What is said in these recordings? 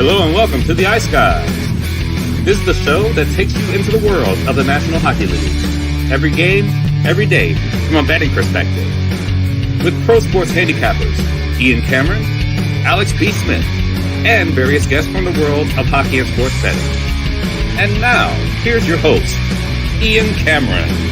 Hello and welcome to the Ice Guys. This is the show that takes you into the world of the National Hockey League. Every game, every day, from a betting perspective. With pro sports handicappers, Ian Cameron, Alex P. Smith, and various guests from the world of hockey and sports betting. And now, here's your host, Ian Cameron.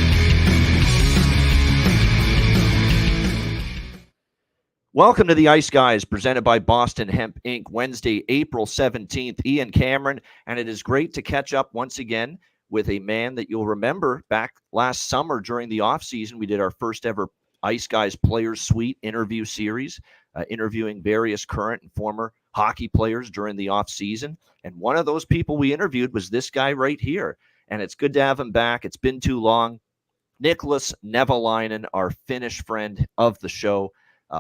Welcome to the Ice Guys, presented by Boston Hemp Inc., Wednesday, April 17th. Ian Cameron, and it is great to catch up once again with a man that you'll remember back last summer during the offseason. We did our first ever Ice Guys Players Suite interview series, interviewing various current and former hockey players during the offseason. And one of those people we interviewed was this guy right here. And it's good to have him back. It's been too long. Nicholas Nevan, our Finnish friend of the show.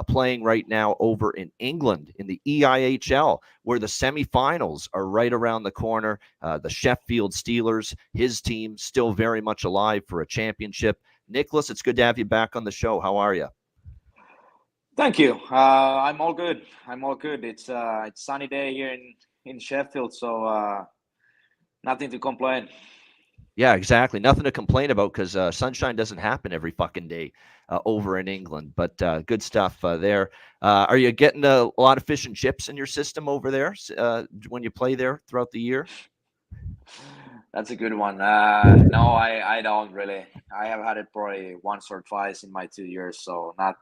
Playing right now over in England in the EIHL, where the semifinals are right around the corner. The Sheffield Steelers, his team, still very much alive for a championship. Nicholas, it's good to have you back on the show. How are you? Thank you. I'm all good. It's sunny day here in Sheffield, so nothing to complain. Yeah, exactly. Nothing to complain about because sunshine doesn't happen every fucking day over in England. But good stuff there. Are you getting a lot of fish and chips in your system over there when you play there throughout the year? That's a good one. No, I don't really. I have had it probably once or twice in my 2 years, so not.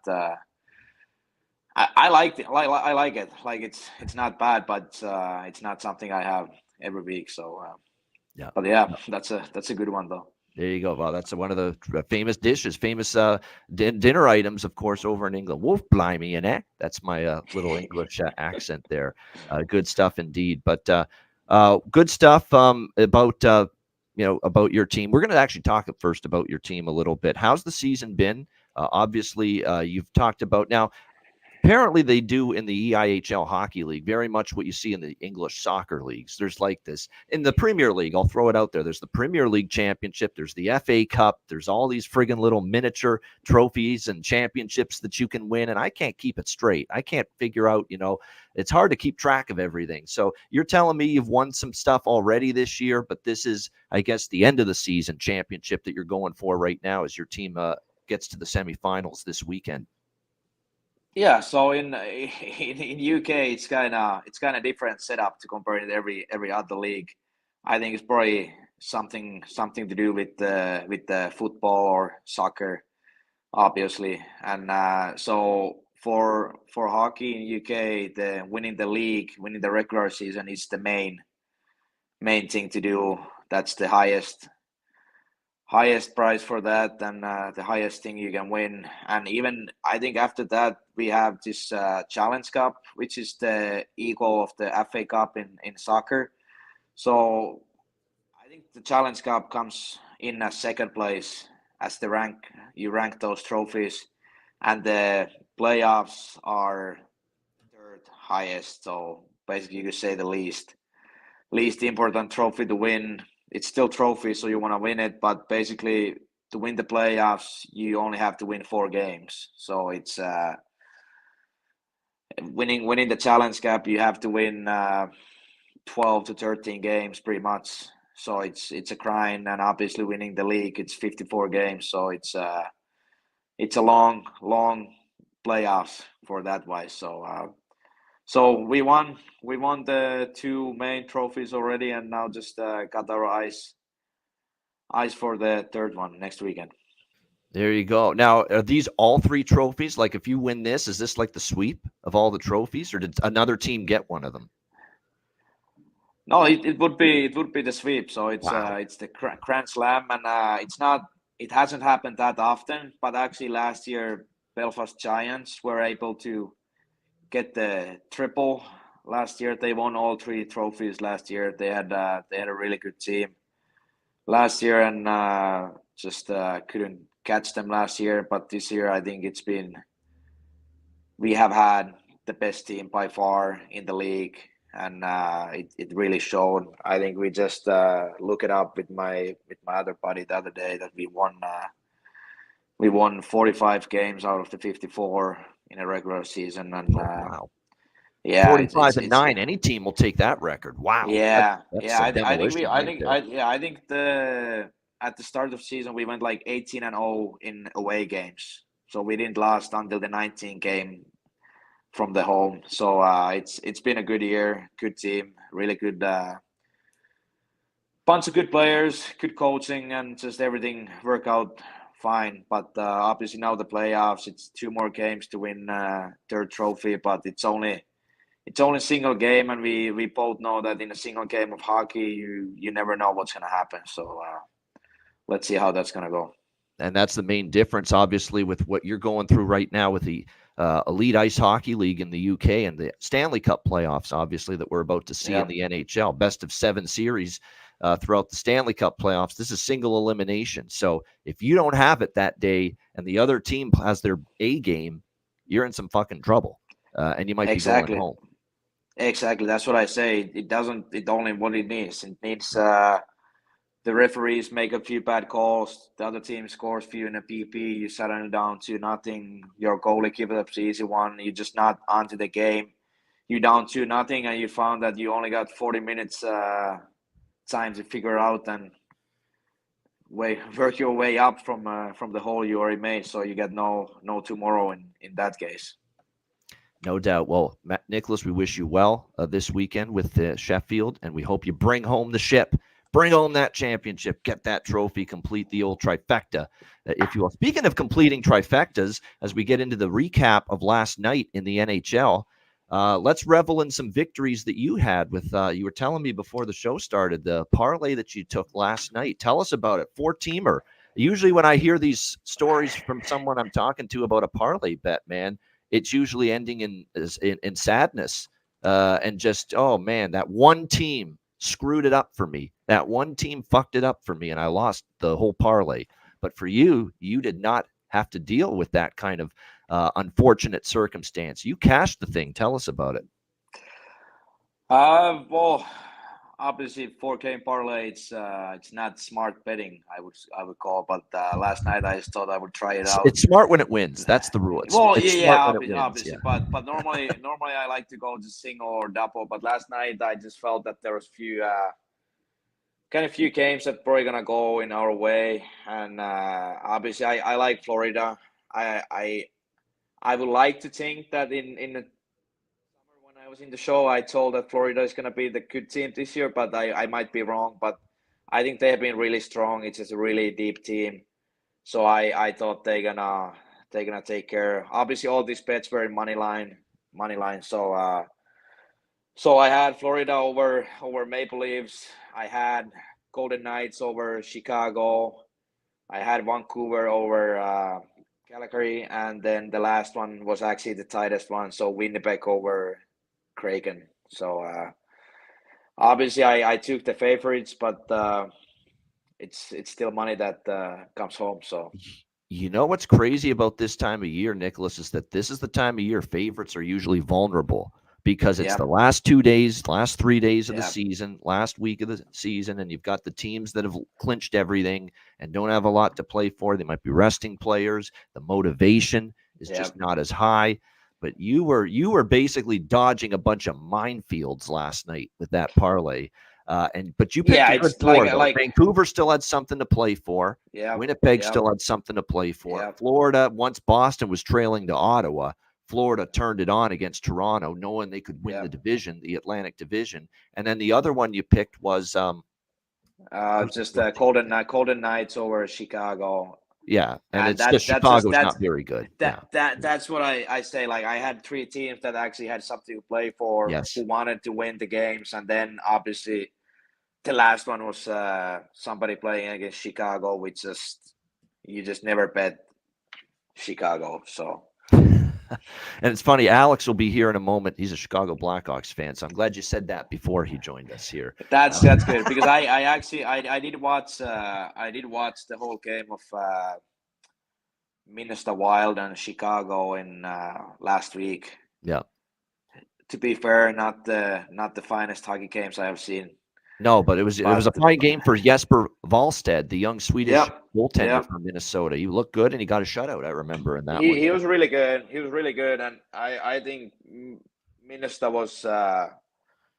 I like it. I like it. Like it's not bad, but it's not something I have every week. So. Yeah. But yeah, that's a good one though. There you go. Well, that's one of the famous dishes, famous dinner items, of course, over in England. Wolf blimey, and that's my little English accent there. Good stuff indeed. But good stuff about about your team. We're going to actually talk first about your team a little bit. How's the season been? Obviously, you've talked about now. Apparently, they do in the EIHL Hockey League very much what you see in the English soccer leagues. There's like this in the Premier League. I'll throw it out there. There's the Premier League Championship. There's the FA Cup. There's all these friggin' little miniature trophies and championships that you can win. And I can't keep it straight. I can't figure out, it's hard to keep track of everything. So you're telling me you've won some stuff already this year, but this is, I guess, the end of the season championship that you're going for right now as your team gets to the semifinals this weekend. Yeah, so in UK it's kind of different setup to compare it to every other league. I think it's probably something to do with the football or soccer, obviously. And so for hockey in UK, the winning the league, winning the regular season is the main thing to do. That's the highest prize for that, and the highest thing you can win. And even I think after that we have this Challenge Cup, which is the equal of the FA Cup in soccer. So I think the Challenge Cup comes in a second place as you rank those trophies, and the playoffs are third highest. So basically you could say the least important trophy to win. It's still trophy, so you want to win it, but basically to win the playoffs, you only have to win 4 games. So it's winning the Challenge Cup, you have to win 12 to 13 games pretty much. So it's a grind, and obviously winning the league, it's 54 games. So it's a long playoffs for that way. So we won the 2 main trophies already, and now just got our eyes for the third one next weekend. There you go. Now, are these all 3 trophies? Like, if you win this, is this like the sweep of all the trophies, or did another team get one of them? No, it would be the sweep. So it's Wow. It's the Grand Slam, and it hasn't happened that often. But actually, last year Belfast Giants were able to get the triple last year. They won all 3 trophies last year. They had a really good team last year, and just couldn't catch them last year. But this year, I think we have had the best team by far in the league, and it really showed. I think we just look it up with my other buddy the other day that we won 45 games out of the 54 in a regular season, and wow. Yeah, 45-9. Any team will take that record. Wow. yeah, That's yeah. some demolition right there. I think the at the start of season we went like 18-0 in away games, so we didn't last until the 19 game from the home. So it's been a good year, good team, really good bunch of good players, good coaching, and just everything work out fine. But obviously now the playoffs, it's 2 more games to win third trophy, but it's only a single game, and we both know that in a single game of hockey, you never know what's gonna happen. So let's see how that's gonna go. And that's the main difference, obviously, with what you're going through right now with the Elite Ice Hockey League in the UK and the Stanley Cup playoffs, obviously, that we're about to see in the NHL. Best of 7 series throughout the Stanley Cup playoffs. This is single elimination. So if you don't have it that day and the other team has their A game, you're in some fucking trouble, and you might be going home. Exactly. That's what I say. It only what it needs. It needs the referees make a few bad calls. The other team scores few in a PP. You suddenly down 2-0. Your goalie gives up the easy one. You're just not onto the game. You're down 2-0, and you found that you only got 40 minutes time to figure out and work your way up from the hole you already made. So you get no tomorrow in that case. No doubt. Well, Nicholas, we wish you well this weekend with Sheffield, and we hope you bring home the ship. Bring home that championship, get that trophy, complete the old trifecta, if you will. Speaking of completing trifectas, as we get into the recap of last night in the NHL, let's revel in some victories that you had with, you were telling me before the show started, the parlay that you took last night. Tell us about it. 4-teamer. Usually when I hear these stories from someone I'm talking to about a parlay bet, man, it's usually ending in sadness and just, oh, man, that one team screwed it up for me. That one team fucked it up for me, and I lost the whole parlay. But for you, you did not have to deal with that kind of unfortunate circumstance. You cashed the thing. Tell us about it. Well, obviously 4K parlay. It's not smart betting. I would call, but last night I just thought I would try it out. It's smart when it wins. That's the rule. Obviously. But normally I like to go to single or double. But last night I just felt that there was few games that probably gonna go in our way, and obviously I like Florida. I would like to think that in the summer when I was in the show, I told that Florida is gonna be the good team this year, but I might be wrong. But I think they have been really strong. It's just a really deep team, so I thought they're gonna take care. Obviously, all these bets were in money line. So I had Florida over Maple Leafs. I had Golden Knights over Chicago. I had Vancouver over Calgary, and then the last one was actually the tightest one. So Winnipeg over Kraken. So obviously I took the favorites, but it's still money that comes home. So. You know what's crazy about this time of year, Nicholas, is that this is the time of year favorites are usually vulnerable because it's the last 2 days, last 3 days of the season, last week of the season, and you've got the teams that have clinched everything and don't have a lot to play for. They might be resting players. The motivation is just not as high. But you were basically dodging a bunch of minefields last night with that parlay. But you picked a good four. Vancouver still had something to play for. Winnipeg still had something to play for. Florida, once Boston was trailing to Ottawa, Florida turned it on against Toronto, knowing they could win the division, the Atlantic Division. And then the other one you picked was Golden Knights over Chicago. Yeah, and Chicago's not very good. That's what I say. Like, I had 3 teams that actually had something to play for, who wanted to win the games, and then obviously the last one was somebody playing against Chicago, which you just never bet Chicago. So. And it's funny, Alex will be here in a moment. He's a Chicago Blackhawks fan, so I'm glad you said that before he joined us here. That's good, because I did watch the whole game of Minnesota Wild and Chicago in last week. Yeah. To be fair, not the finest hockey games I have seen. No, but it was a fine game for Jesper Wallstedt, the young Swedish goaltender from Minnesota. He looked good, and he got a shutout, I remember, in that one. He was really good. And I think Minnesota was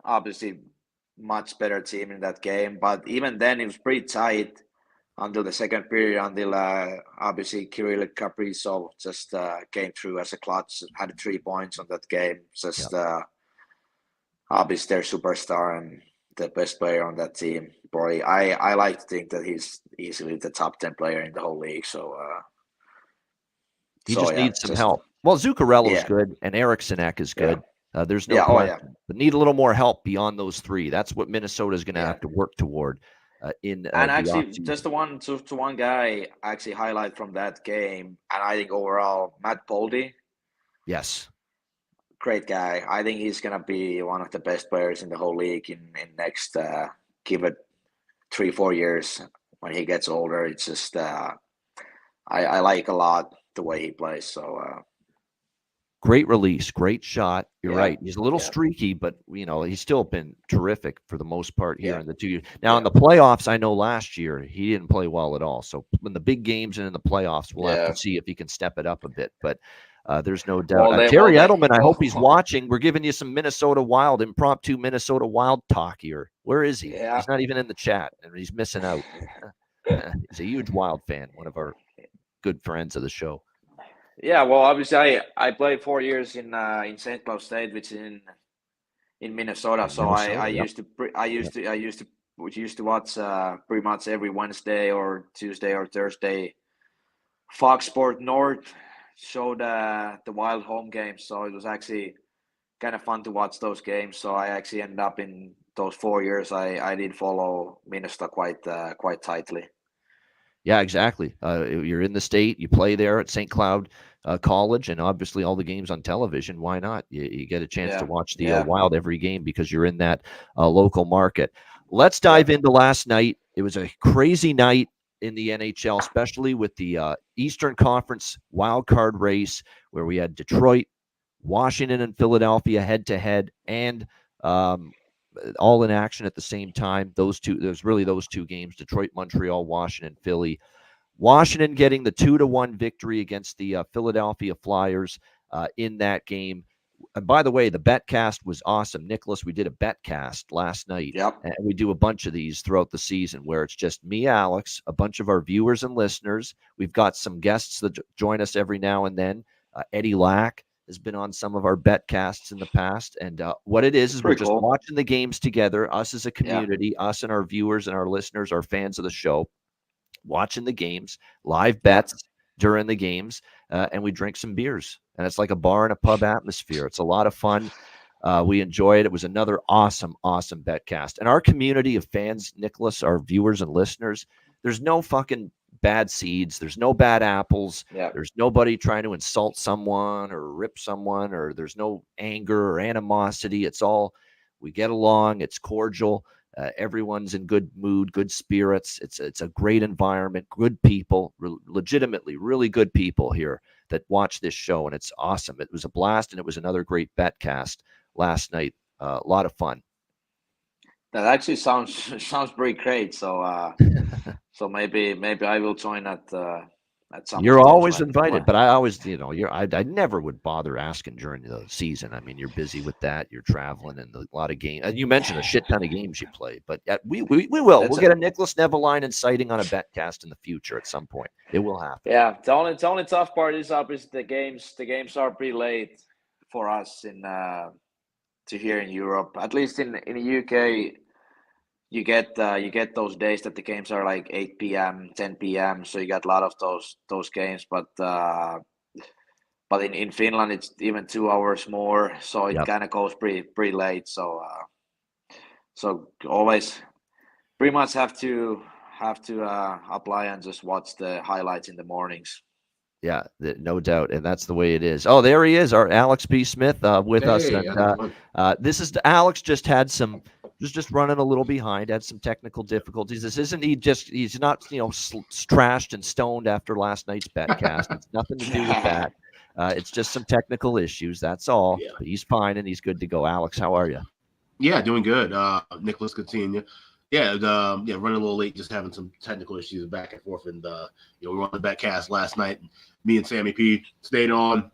obviously much better team in that game, but even then it was pretty tight until the second period, until obviously Kirill Kaprizov just came through as a clutch, had 3 points on that game. Just obviously their superstar and the best player on that team. Probably, I like to think that he's easily the top 10 player in the whole league. So he just needs some help. Well, Zuccarello's good, and Eriksson is good. There's no question. But need a little more help beyond those three. That's what Minnesota is going to have to work toward. And actually, just the one guy actually highlight from that game, and I think overall Matt Boldy. Yes, great guy. I think he's gonna be one of the best players in the whole league in next give it 3-4 years when he gets older. It's just I like a lot the way he plays. So great release, great shot. You're right. He's a little streaky, but he's still been terrific for the most part here in the 2 years. Now in the playoffs, I know last year he didn't play well at all. So in the big games and in the playoffs, we'll have to see if he can step it up a bit. But there's no doubt. Terry Edelman, I hope he's watching. We're giving you some impromptu Minnesota Wild talk here. Where is he? He's not even in the chat, and he's missing out. He's a huge Wild fan, one of our good friends of the show. Yeah, well, obviously, I played 4 years in St. Cloud State, which is in Minnesota. So I used to watch pretty much every Wednesday or Tuesday or Thursday. Fox Sport North showed the Wild home games, so it was actually kind of fun to watch those games. So I actually ended up in those 4 years. I did follow Minnesota quite tightly. Yeah, exactly. You're in the state, you play there at St. Cloud College, and obviously all the games on television. Why not? You get a chance to watch the Wild every game because you're in that local market. Let's dive into last night. It was a crazy night in the NHL, especially with the Eastern Conference wild card race, where we had Detroit, Washington, and Philadelphia head-to-head, and all in action at the same time. There's really those two games: Detroit, Montreal, Washington, Philly. Washington getting the 2-1 victory against the Philadelphia Flyers in that game. And by the way, the betcast was awesome. Nicholas, we did a betcast last night. Yep. And we do a bunch of these throughout the season where it's just me, Alex, a bunch of our viewers and listeners. We've got some guests that join us every now and then. Eddie Lack has been on some of our betcasts in the past. And what it is we're just watching the games together, us as a community, us and our viewers and our listeners, our fans of the show, watching the games, live bets during the games, and we drink some beers. And it's like a bar and a pub atmosphere. It's a lot of fun. We enjoy it. It was another awesome betcast. And our community of fans, Nicholas, our viewers and listeners, there's no fucking bad seeds. There's no bad apples. There's nobody trying to insult someone or rip someone, or there's no anger or animosity. It's all, we get along. It's cordial. Everyone's in good mood, good spirits. It's a great environment, good people, legitimately really good people here that watch this show, and it's awesome. It was a blast, and it was another great betcast last night. A lot of fun. That actually sounds pretty great. So so maybe I will join at some. You're always invited, but I always, I never would bother asking during the season. I mean, you're busy with that, you're traveling, and a lot of games. And you mentioned a shit ton of games you play, but we will. We'll get a Nicholas Nevan sighting on a betcast in the future at some point. It will happen. Yeah, the only tough part is obviously the games. The games are pretty late for us to here in Europe. At least in the UK. You get those days that the games are like 8 p.m., 10 p.m. So you got a lot of those games, but in Finland it's even 2 hours more, so it kind of goes pretty late. So so always pretty much have to apply and just watch the highlights in the mornings. Yeah, no doubt, and that's the way it is. Oh, there he is, our Alex B. Smith with us. And, this is Alex. Just had some. Was just running a little behind, had some technical difficulties. This isn't he's not trashed and stoned after last night's betcast. It's nothing to do with that. It's just some technical issues. That's all. Yeah. But he's fine and he's good to go. Alex, how are you? Yeah, doing good. Nicholas, good seeing you. Yeah, running a little late, just having some technical issues back and forth. And we were on the betcast last night. Me and Sammy P stayed on.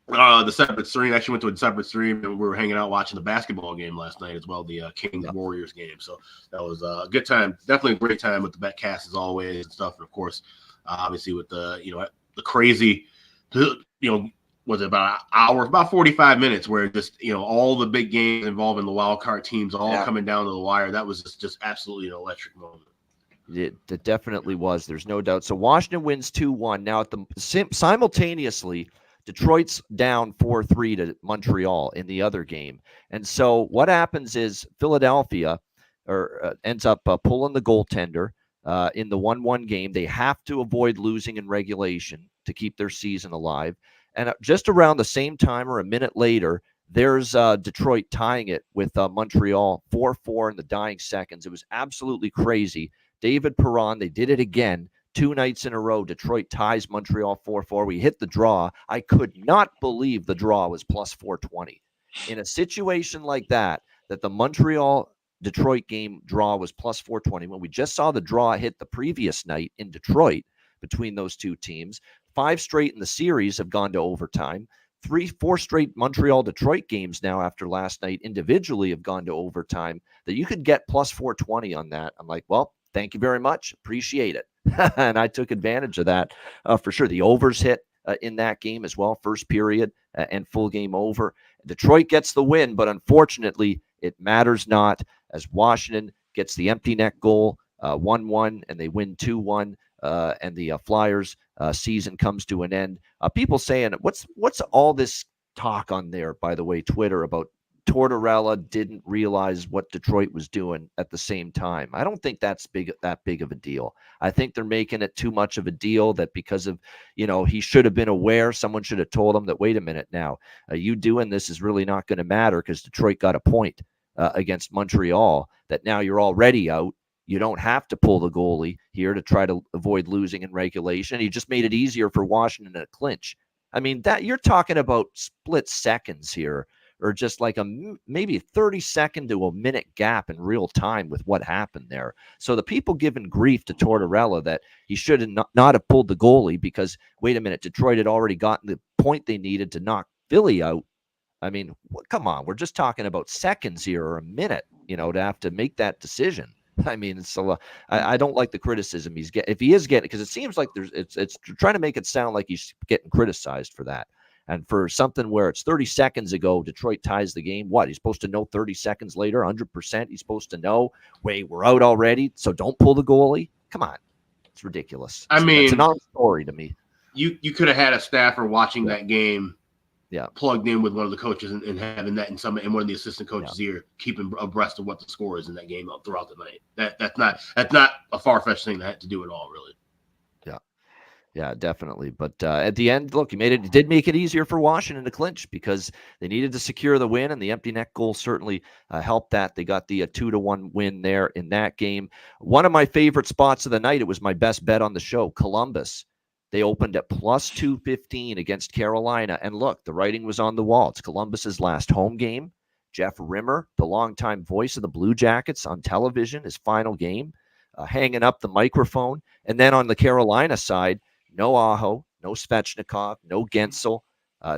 The separate stream. Actually went to a separate stream, and we were hanging out watching the basketball game last night as well, the Kings Warriors game. So that was a good time. Definitely a great time with the betcast as always and stuff. And of course, obviously with the the crazy, was it about an hour, about 45 minutes, where just all the big games involving the wild card teams all coming down to the wire. That was just absolutely an electric moment. It definitely was. There's no doubt. So Washington wins 2-1. Now simultaneously, Detroit's down 4-3 to Montreal in the other game. And so what happens is Philadelphia ends up pulling the goaltender in the 1-1 game. They have to avoid losing in regulation to keep their season alive. And just around the same time or a minute later, there's Detroit tying it with Montreal 4-4 in the dying seconds. It was absolutely crazy. David Perron, they did it again. 2 nights in a row, Detroit ties Montreal 4-4. We hit the draw. I could not believe the draw was plus 420. In a situation like that the Montreal-Detroit game draw was plus 420, when we just saw the draw hit the previous night in Detroit between those two teams, 5 straight in the series have gone to overtime. 4 straight Montreal-Detroit games now after last night individually have gone to overtime, that you could get plus 420 on that. I'm like, well, thank you very much. Appreciate it. And I took advantage of that for sure. The overs hit in that game as well, first period and full game over. Detroit gets the win, but unfortunately, it matters not as Washington gets the empty net goal, 1-1, and they win 2-1, and the Flyers season comes to an end. People saying, what's all this talk on there, by the way, Twitter, about Tortorella didn't realize what Detroit was doing at the same time. I don't think that's that big of a deal. I think they're making it too much of a deal that because of, he should have been aware. Someone should have told him that, wait a minute now, you doing this is really not going to matter because Detroit got a point against Montreal, that now you're already out. You don't have to pull the goalie here to try to avoid losing in regulation. He just made it easier for Washington to clinch. I mean, that you're talking about split seconds here, or just like maybe 30-second to a minute gap in real time with what happened there. So the people giving grief to Tortorella that he should have not have pulled the goalie because, wait a minute, Detroit had already gotten the point they needed to knock Philly out. I mean, come on, we're just talking about seconds here or a minute, to have to make that decision. I mean, so I don't like the criticism he's getting. If he is getting, because it seems like it's trying to make it sound like he's getting criticized for that. And for something where it's 30 seconds ago, Detroit ties the game. What? He's supposed to know 30 seconds later, 100%. He's supposed to know, wait, we're out already, so don't pull the goalie. Come on. It's ridiculous. I mean, it's a non-story to me. You could have had a staffer watching that game, plugged in with one of the coaches and having that in one of the assistant coaches' ear, keeping abreast of what the score is in that game throughout the night. That's not a far-fetched thing to do at all, really. Yeah, definitely. But at the end, look, it did make it easier for Washington to clinch because they needed to secure the win, and the empty net goal certainly helped that. They got the 2-1 win there in that game. One of my favorite spots of the night, it was my best bet on the show, Columbus. They opened at plus 215 against Carolina. And look, the writing was on the wall. It's Columbus's last home game. Jeff Rimmer, the longtime voice of the Blue Jackets on television, his final game, hanging up the microphone. And then on the Carolina side, no Aho, no Svechnikov, no Gensel,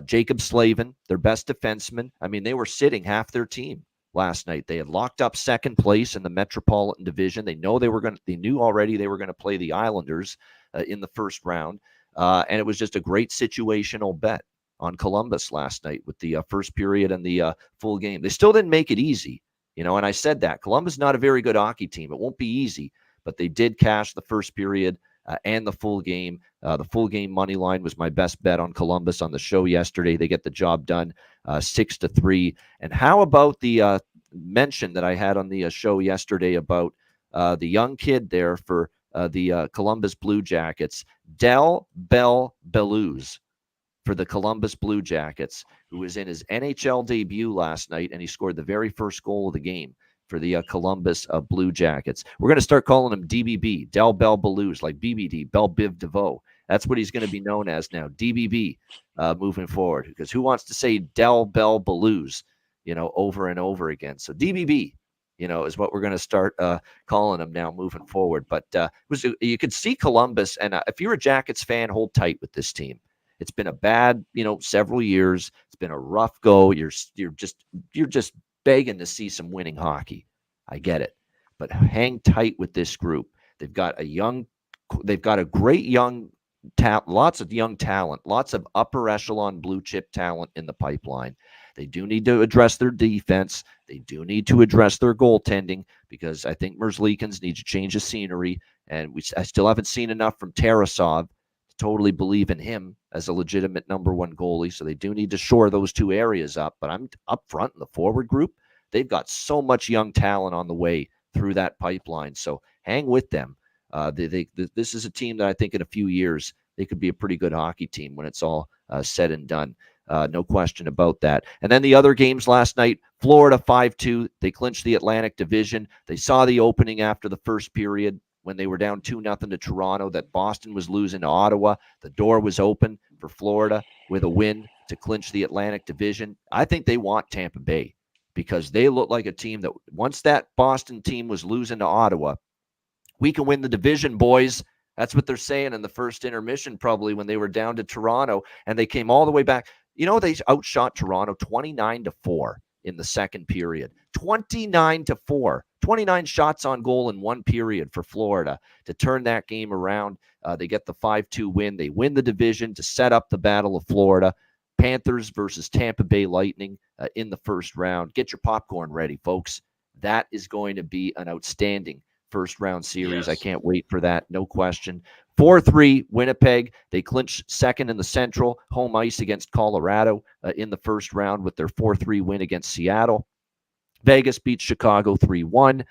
Jacob Slavin, their best defenseman. I mean, they were sitting half their team last night. They had locked up second place in the Metropolitan Division. They knew already they were going to play the Islanders in the first round. And it was just a great situational bet on Columbus last night with the first period and the full game. They still didn't make it easy, and I said that. Columbus is not a very good hockey team. It won't be easy, but they did cash the first period and the full game. The full game money line was my best bet on Columbus on the show yesterday. They get the job done 6-3. And how about the mention that I had on the show yesterday about the young kid there for the Columbus Blue Jackets, Del Beluz for the Columbus Blue Jackets, who was in his NHL debut last night, and he scored the very first goal of the game for the Columbus Blue Jackets. We're going to start calling him DBB, Del Bell Beluz, like BBD, Bell Biv DeVoe. That's what he's going to be known as now, DBB, moving forward. Because who wants to say Del Bell Beluz, over and over again? So DBB, is what we're going to start calling him now moving forward. But you could see Columbus, and if you're a Jackets fan, hold tight with this team. It's been a bad, several years. It's been a rough go. You're just begging to see some winning hockey. I get it, but hang tight with this group. They've got a great young lots of young talent, lots of upper echelon blue chip talent in the pipeline. They do need to address their defense. They do need to address their goaltending, because I think Merzlikins needs to change the scenery. And I still haven't seen enough from Tarasov to totally believe in him as a legitimate number one goalie. So they do need to shore those two areas up. But I'm up front in the forward group. They've got so much young talent on the way through that pipeline. So hang with them. This is a team that I think in a few years they could be a pretty good hockey team when it's all said and done. No question about that. And then the other games last night, Florida 5-2. They clinched the Atlantic Division. They saw the opening after the first period when they were down 2-0 to Toronto, that Boston was losing to Ottawa. The door was open for Florida with a win to clinch the Atlantic Division. I think they want Tampa Bay, because they look like a team that once that Boston team was losing to Ottawa, we can win the division, boys. That's what they're saying in the first intermission, probably, when they were down to Toronto, and they came all the way back. They outshot Toronto 29-4 in the second period. 29-4. 29 shots on goal in one period for Florida to turn that game around. They get the 5-2 win. They win the division to set up the Battle of Florida. Panthers versus Tampa Bay Lightning in the first round. Get your popcorn ready, folks. That is going to be an outstanding first round series. Yes. I can't wait for that. No question. 4-3 Winnipeg. They clinch second in the Central, home ice against Colorado in the first round with their 4-3 win against Seattle. Vegas beats Chicago 3-1.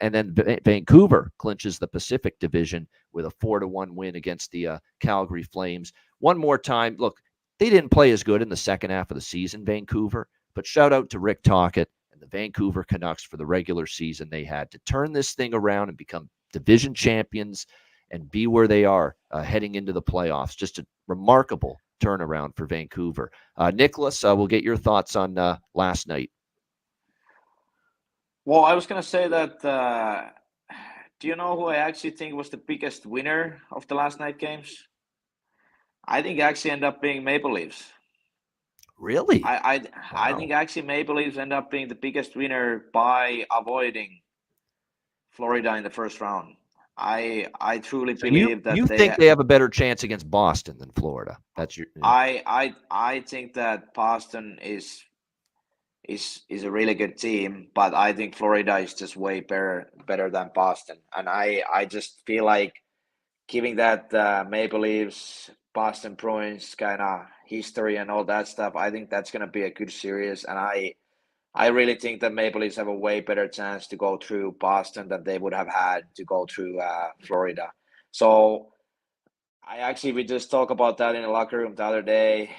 And then Vancouver clinches the Pacific Division with a 4-1 win against the Calgary Flames. One more time, look, they didn't play as good in the second half of the season, Vancouver, but shout out to Rick Tocchet and the Vancouver Canucks for the regular season they had to turn this thing around and become division champions and be where they are heading into the playoffs. Just a remarkable turnaround for Vancouver. Nicholas, we'll get your thoughts on last night. Well, I was going to say that, do you know who I actually think was the biggest winner of the last night games? I think actually ended up being Maple Leafs. Really? I think actually Maple Leafs end up being the biggest winner by avoiding Florida in the first round. I truly believe that you think they have a better chance against Boston than Florida. That's your. I think that Boston is a really good team, but I think Florida is just way better than Boston, and I just feel like giving that Maple Leafs, Boston Bruins kind of history and all that stuff, I think that's going to be a good series, and I really think that Maple Leafs have a way better chance to go through Boston than they would have had to go through Florida. So we just talked about that in the locker room the other day,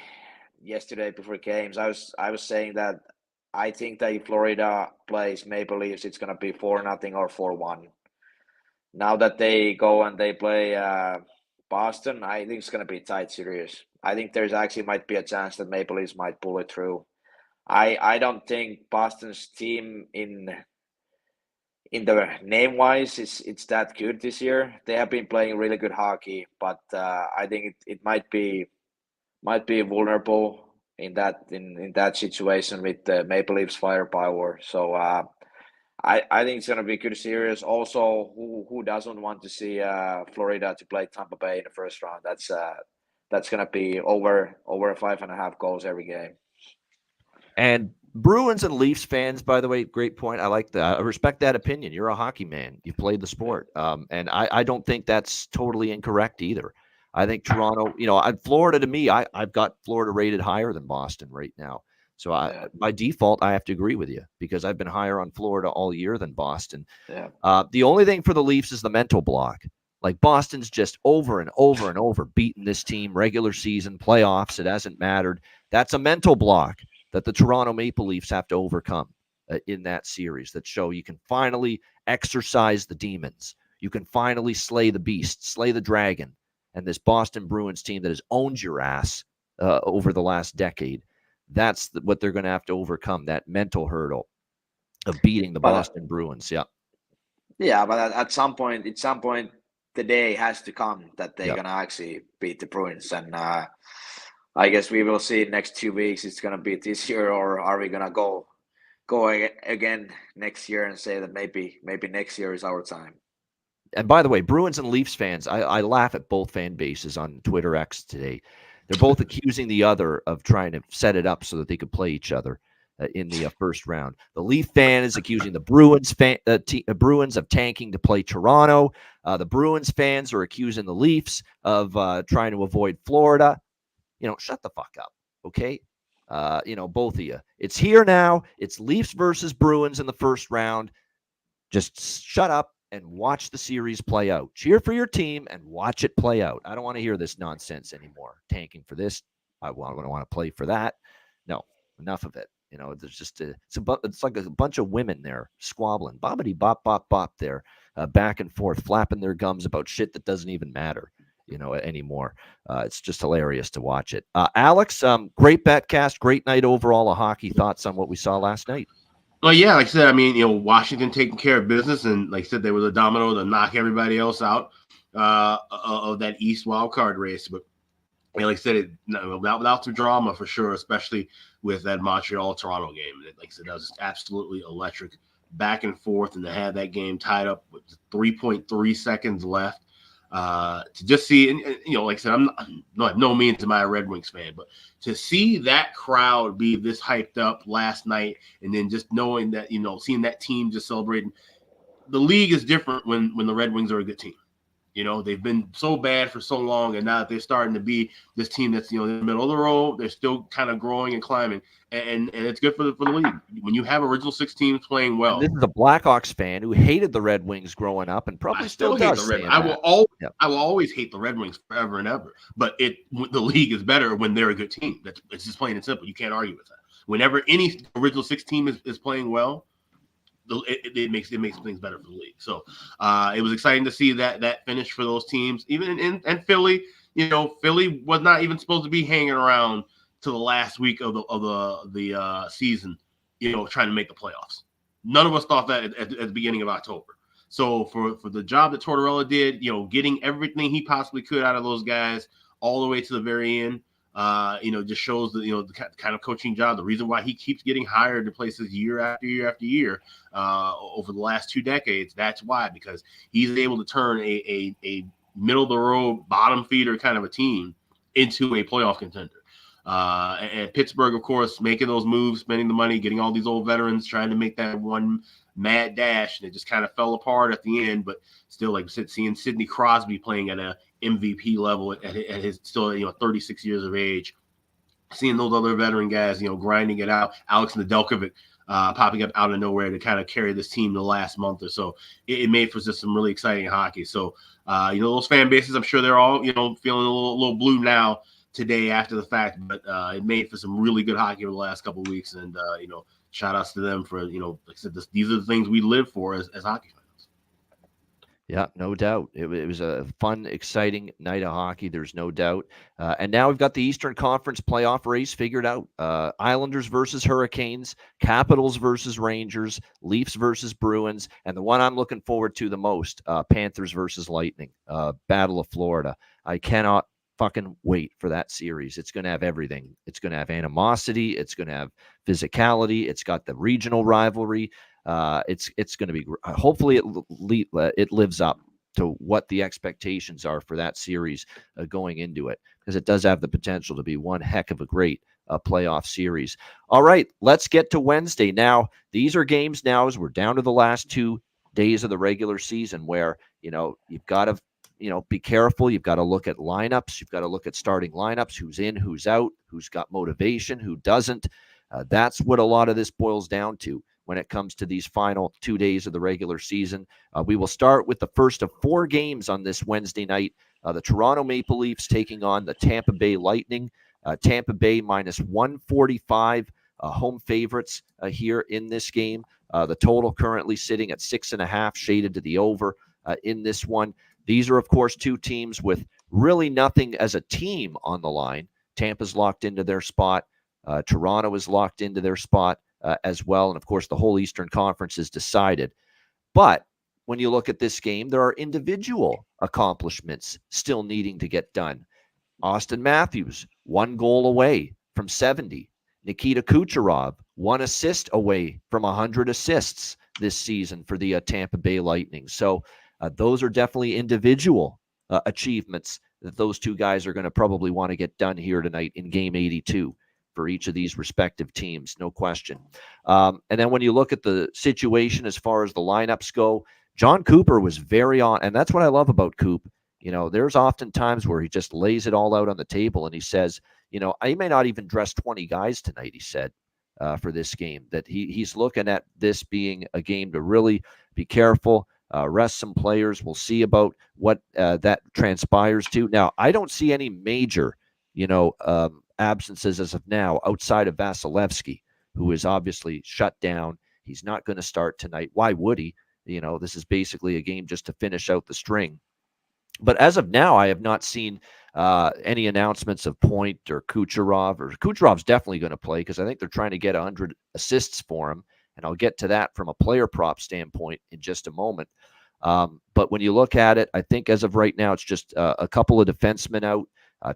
yesterday before games. I was saying that I think that if Florida plays Maple Leafs, it's going to be 4-0 or 4-1. Now that they go and they play Boston, I think it's going to be a tight series. I think there's actually might be a chance that Maple Leafs might pull it through. I don't think Boston's team in the name-wise it's that good this year. They have been playing really good hockey, but I think it might be vulnerable in that situation with the Maple Leafs firepower. So I think it's going to be a good series. Also, who doesn't want to see Florida to play Tampa Bay in the first round? That's going to be over 5.5 goals every game. And Bruins and Leafs fans, by the way, great point. I like that. I respect that opinion. You're a hockey man. You've played the sport. And I don't think that's totally incorrect either. I think Toronto, Florida, to me, I've got Florida rated higher than Boston right now. So by default, I have to agree with you because I've been higher on Florida all year than Boston. Yeah. The only thing for the Leafs is the mental block. Like Boston's just over and over and over beating this team, regular season, playoffs. It hasn't mattered. That's a mental block that the Toronto Maple Leafs have to overcome in that series that show you can finally exorcise the demons. You can finally slay the beast, slay the dragon. And this Boston Bruins team that has owned your ass over the last decade, that's what they're going to have to overcome, that mental hurdle of beating the Boston Bruins. Yeah. Yeah, but at some point, the day has to come that they're Yep. gonna actually beat the Bruins, and I guess we will see next 2 weeks. It's gonna be this year, or are we gonna go again next year and say that maybe next year is our time? And by the way, Bruins and Leafs fans, I laugh at both fan bases on Twitter X today. They're both accusing the other of trying to set it up so that they could play each other in the first round. The Leaf fan is accusing the Bruins of tanking to play Toronto. The Bruins fans are accusing the Leafs of trying to avoid Florida. Shut the fuck up, okay? Both of you. It's here now. It's Leafs versus Bruins in the first round. Just shut up and watch the series play out. Cheer for your team and watch it play out. I don't want to hear this nonsense anymore. Tanking for this. I want to play for that. No, enough of it. There's just it's like a bunch of women there squabbling, bobbity bop bop bop there, back and forth, flapping their gums about shit that doesn't even matter, anymore. It's just hilarious to watch it. Alex, great betcast, great night overall of hockey. Thoughts on what we saw last night? Well, yeah, like I said, I mean, Washington taking care of business, and like I said, they were the domino to knock everybody else out of that East wild card race. But like I said, without some drama for sure, especially with that Montreal-Toronto game. Like I said, that was absolutely electric, back and forth, and to have that game tied up with 3.3 seconds left. To just see, and like I said, I'm no means am I a Red Wings fan, but to see that crowd be this hyped up last night, and then just knowing that, seeing that team just celebrating. The league is different when the Red Wings are a good team. They've been so bad for so long, and now that they're starting to be this team that's in the middle of the road, they're still kind of growing and climbing, and it's good for the league when you have original six teams playing well. And this is a Blackhawks fan who hated the Red Wings growing up, and probably still does. Hate the Red. I will always hate the Red Wings forever and ever. But the league is better when they're a good team. It's just plain and simple. You can't argue with that. Whenever any original six team is playing well, it makes things better for the league. So it was exciting to see that finish for those teams. Even in Philly, Philly was not even supposed to be hanging around to the last week of the season, trying to make the playoffs. None of us thought that at the beginning of October. So for the job that Tortorella did, getting everything he possibly could out of those guys all the way to the very end, just shows that, the kind of coaching job, the reason why he keeps getting hired to places year after year after year over the last 2 decades. That's why, because he's able to turn a middle of the road bottom feeder kind of a team into a playoff contender. And Pittsburgh, of course, making those moves, spending the money, getting all these old veterans, trying to make that one mad dash, and it just kind of fell apart at the end. But still, like I said, seeing Sidney Crosby playing at a MVP level at his still 36 years of age, seeing those other veteran guys grinding it out, Alex Nedeljkovic popping up out of nowhere to kind of carry this team the last month or so. It made for just some really exciting hockey. So those fan bases, I'm sure they're all feeling a little blue now today after the fact, but it made for some really good hockey over the last couple of weeks, and shout outs to them for like I said, these are the things we live for as hockey fans. Yeah, no doubt. It was a fun, exciting night of hockey. There's no doubt. And now we've got the Eastern Conference playoff race figured out. Islanders versus Hurricanes, Capitals versus Rangers, Leafs versus Bruins, and the one I'm looking forward to the most, Panthers versus Lightning, Battle of Florida. I cannot fucking wait for that series. It's going to have everything. It's going to have animosity. It's going to have physicality. It's got the regional rivalry. It's going to be, hopefully it lives up to what the expectations are for that series going into it, because it does have the potential to be one heck of a great playoff series. All right, let's get to Wednesday. Now, these are games now as we're down to the last 2 days of the regular season where, you've got to, be careful. You've got to look at lineups. You've got to look at starting lineups, who's in, who's out, who's got motivation, who doesn't. That's what a lot of this boils down to when it comes to these final 2 days of the regular season. We will start with the first of 4 games on this Wednesday night. The Toronto Maple Leafs taking on the Tampa Bay Lightning. Tampa Bay minus 145 home favorites here in this game. The total currently sitting at 6.5, shaded to the over in this one. These are, of course, 2 teams with really nothing as a team on the line. Tampa's locked into their spot. Toronto is locked into their spot as well. And, of course, the whole Eastern Conference is decided. But when you look at this game, there are individual accomplishments still needing to get done. Austin Matthews, 1 goal away from 70. Nikita Kucherov, 1 assist away from 100 assists this season for the Tampa Bay Lightning. So those are definitely individual achievements that those two guys are going to probably want to get done here tonight in Game 82 for each of these respective teams, no question. And then when you look at the situation as far as the lineups go, John Cooper was very on, and that's what I love about Coop. You know, there's often times where he just lays it all out on the table and he says, you know, I may not even dress 20 guys tonight, he said, for this game, that he's looking at this being a game to really be careful, rest some players. We'll see about what that transpires to. Now, I don't see any major, absences as of now outside of Vasilevsky, who is obviously shut down. He's not going to start tonight. Why would he? You know, this is basically a game just to finish out the string. But as of now, I have not seen any announcements of Point or Kucherov. Or Kucherov's definitely going to play because I think they're trying to get 100 assists for him. And I'll get to that from a player prop standpoint in just a moment. But when you look at it, I think as of right now, it's just a couple of defensemen out,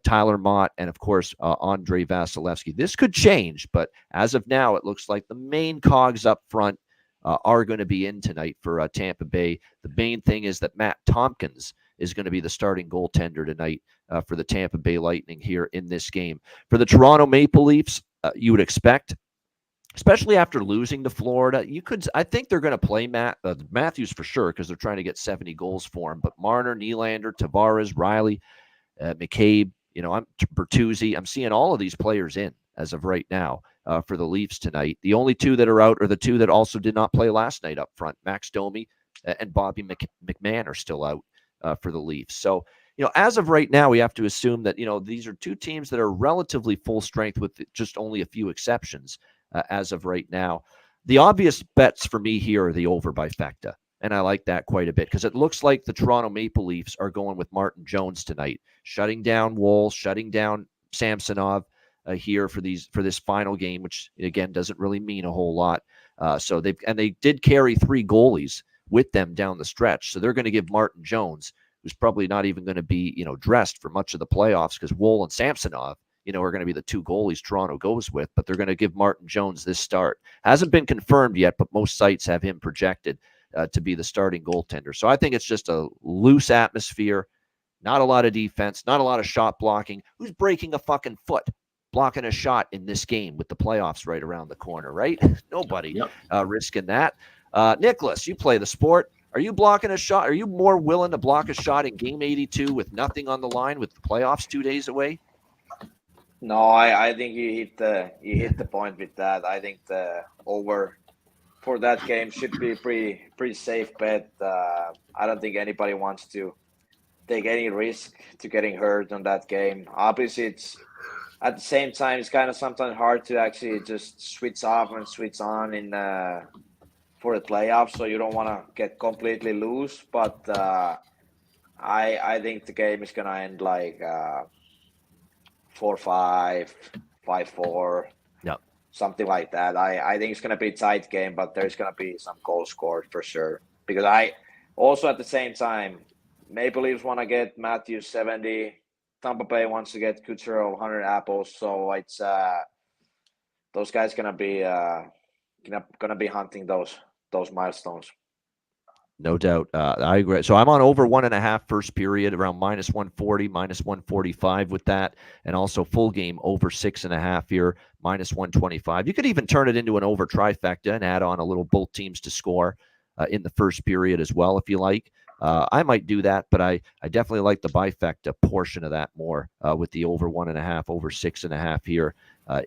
Tyler Mott, and of course, Andrei Vasilevsky. This could change, but as of now, it looks like the main cogs up front are going to be in tonight for Tampa Bay. The main thing is that Matt Tompkins is going to be the starting goaltender tonight for the Tampa Bay Lightning here in this game. For the Toronto Maple Leafs, you would expect, especially after losing to Florida, I think they're going to play Matthews for sure because they're trying to get 70 goals for him. But Marner, Nylander, Tavares, Riley, McCabe, Bertuzzi, I'm seeing all of these players in as of right now for the Leafs tonight. The only two that are out are the two that also did not play last night up front. Max Domi and Bobby McMahon are still out for the Leafs. So, as of right now, we have to assume that, these are two teams that are relatively full strength with just only a few exceptions as of right now. The obvious bets for me here are the over by Fecta. And I like that quite a bit because it looks like the Toronto Maple Leafs are going with Martin Jones tonight, shutting down Woll, shutting down Samsonov here for this final game, which again doesn't really mean a whole lot. So they did carry 3 goalies with them down the stretch. So they're going to give Martin Jones, who's probably not even going to be, dressed for much of the playoffs because Woll and Samsonov, are going to be the 2 goalies Toronto goes with, but they're going to give Martin Jones this start. Hasn't been confirmed yet, but most sites have him projected to be the starting goaltender. So I think it's just a loose atmosphere, not a lot of defense, not a lot of shot blocking. Who's breaking a fucking foot blocking a shot in this game with the playoffs right around the corner, right? Nobody risking that. Nicholas, you play the sport. Are you blocking a shot? Are you more willing to block a shot in game 82 with nothing on the line with the playoffs 2 days away? No, I think you hit the point with that. I think the over for that game should be pretty safe bet. I don't think anybody wants to take any risk to getting hurt on that game. Obviously, it's at the same time it's kind of sometimes hard to actually just switch off and switch on in for the playoffs, so you don't want to get completely loose. But I think the game is gonna end like 4-5, 5-4. Yep. Something like that. I think it's going to be a tight game, but there's going to be some goals scored for sure. Because I also at the same time, Maple Leafs want to get Matthews 70. Tampa Bay wants to get Kucherov 100 apples. So it's those guys going to be hunting those milestones. No doubt. I agree. So I'm on over 1.5 first period, around -140, -145 with that. And also full game over 6.5 here, -125. You could even turn it into an over trifecta and add on a little both teams to score in the first period as well, if you like. I might do that, but I definitely like the bifecta portion of that more with the over 1.5, over 6.5 here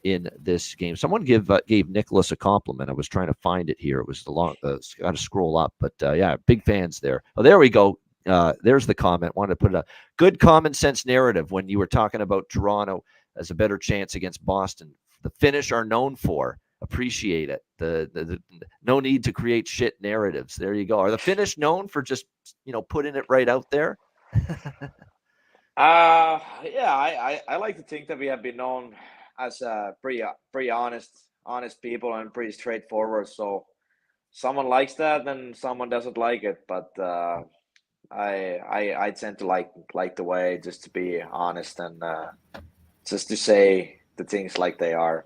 in this game. Someone gave Nicholas a compliment. I was trying to find it here. It was got to scroll up, but yeah, big fans there. Oh, there we go. There's the comment. Wanted to put a good common sense narrative when you were talking about Toronto as a better chance against Boston. The Finnish are known for. Appreciate it. The no need to create shit narratives. There you go. Are the Finnish known for just putting it right out there? Yeah, I like to think that we have been known as pretty honest people and pretty straightforward. So someone likes that and someone doesn't like it. But I tend to like the way, just to be honest and just to say the things like they are.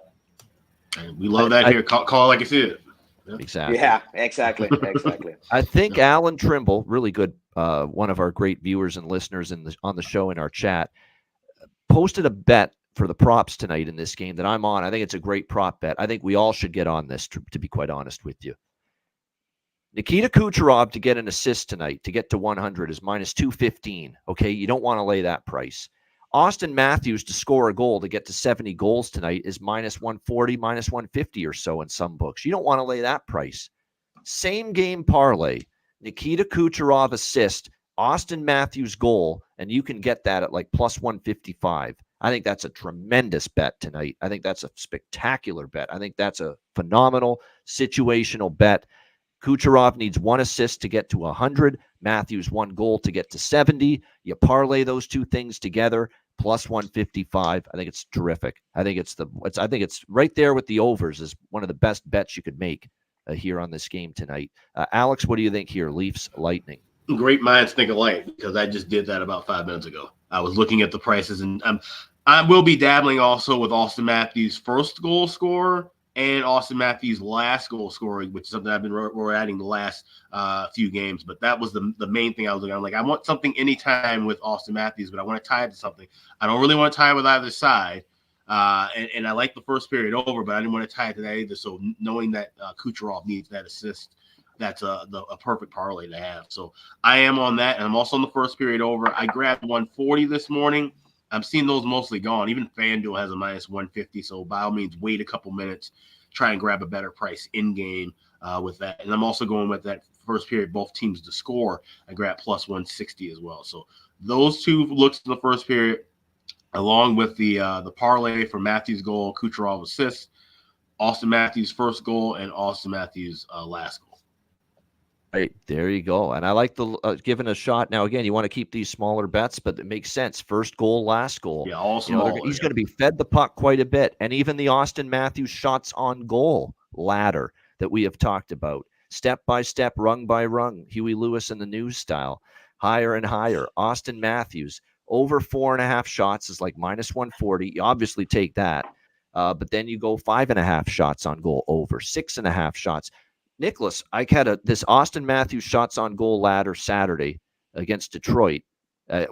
And we love that here. Call it like it's it. Exactly. Yeah, exactly. I think Alan Trimble, really good, one of our great viewers and listeners on the show in our chat, posted a bet for the props tonight in this game that I'm on. I think it's a great prop bet. I think we all should get on this, to be quite honest with you. Nikita Kucherov to get an assist tonight, to get to 100, is minus 215. Okay, you don't want to lay that price. Austin Matthews to score a goal to get to 70 goals tonight is minus 140, minus 150 or so in some books. You don't want to lay that price. Same game parlay, Nikita Kucherov assist, Austin Matthews goal, and you can get that at like plus 155. I think that's a tremendous bet tonight. I think that's a spectacular bet. I think that's a phenomenal situational bet. Kucherov needs one assist to get to 100. Matthews one goal to get to 70. You parlay those two things together, plus 155. I think it's terrific. I think it's right there with the overs as one of the best bets you could make here on this game tonight. Alex, what do you think here? Leafs, Lightning. Great minds think alike, because I just did that about 5 minutes ago. I was looking at the prices, and I will be dabbling also with Austin Matthews' first goal scorer and Austin Matthews' last goal scoring, which is something I've been we're adding the last few games. But that was the main thing I was looking at. I'm like, I want something anytime with Austin Matthews, but I want to tie it to something. I don't really want to tie it with either side. And I like the first period over, but I didn't want to tie it to that either. So knowing that Kucherov needs that assist, that's a perfect parlay to have. So I am on that, and I'm also on the first period over. I grabbed 140 this morning. I'm seeing those mostly gone. Even FanDuel has a minus 150, so by all means, wait a couple minutes, try and grab a better price in-game with that. And I'm also going with that first period, both teams to score. I grabbed plus 160 as well. So those two looks in the first period, along with the parlay for Matthews' goal, Kucherov assist, Austin Matthews' first goal, and Austin Matthews' last goal. Right, there you go. And I like the giving a shot. Now, again, you want to keep these smaller bets, but it makes sense. First goal, last goal. Yeah, all smaller. He's going to be fed the puck quite a bit. And even the Austin Matthews shots on goal ladder that we have talked about. Step by step, rung by rung, Huey Lewis in the news style. Higher and higher. Austin Matthews, over 4.5 shots is like minus 140. You obviously take that. But then you go 5.5 shots on goal over, 6.5 shots. Nicholas, I had this Austin Matthews shots on goal ladder Saturday against Detroit,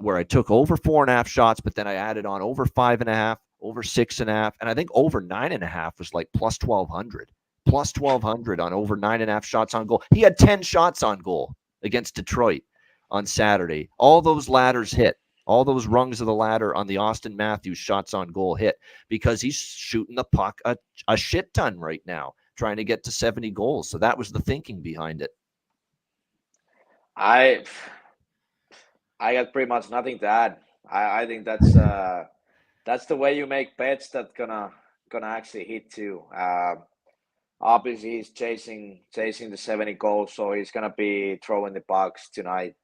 where I took over 4.5 shots, but then I added on over 5.5, over 6.5, and I think over 9.5 was like plus 1,200. Plus 1,200 on over 9.5 shots on goal. He had 10 shots on goal against Detroit on Saturday. All those ladders hit. All those rungs of the ladder on the Austin Matthews shots on goal hit because he's shooting the puck a shit ton right now, trying to get to 70 goals. So that was the thinking behind it. I got pretty much nothing to add. I think that's the way you make bets that gonna actually hit too. Obviously he's chasing the 70 goals, so he's gonna be throwing the pucks tonight.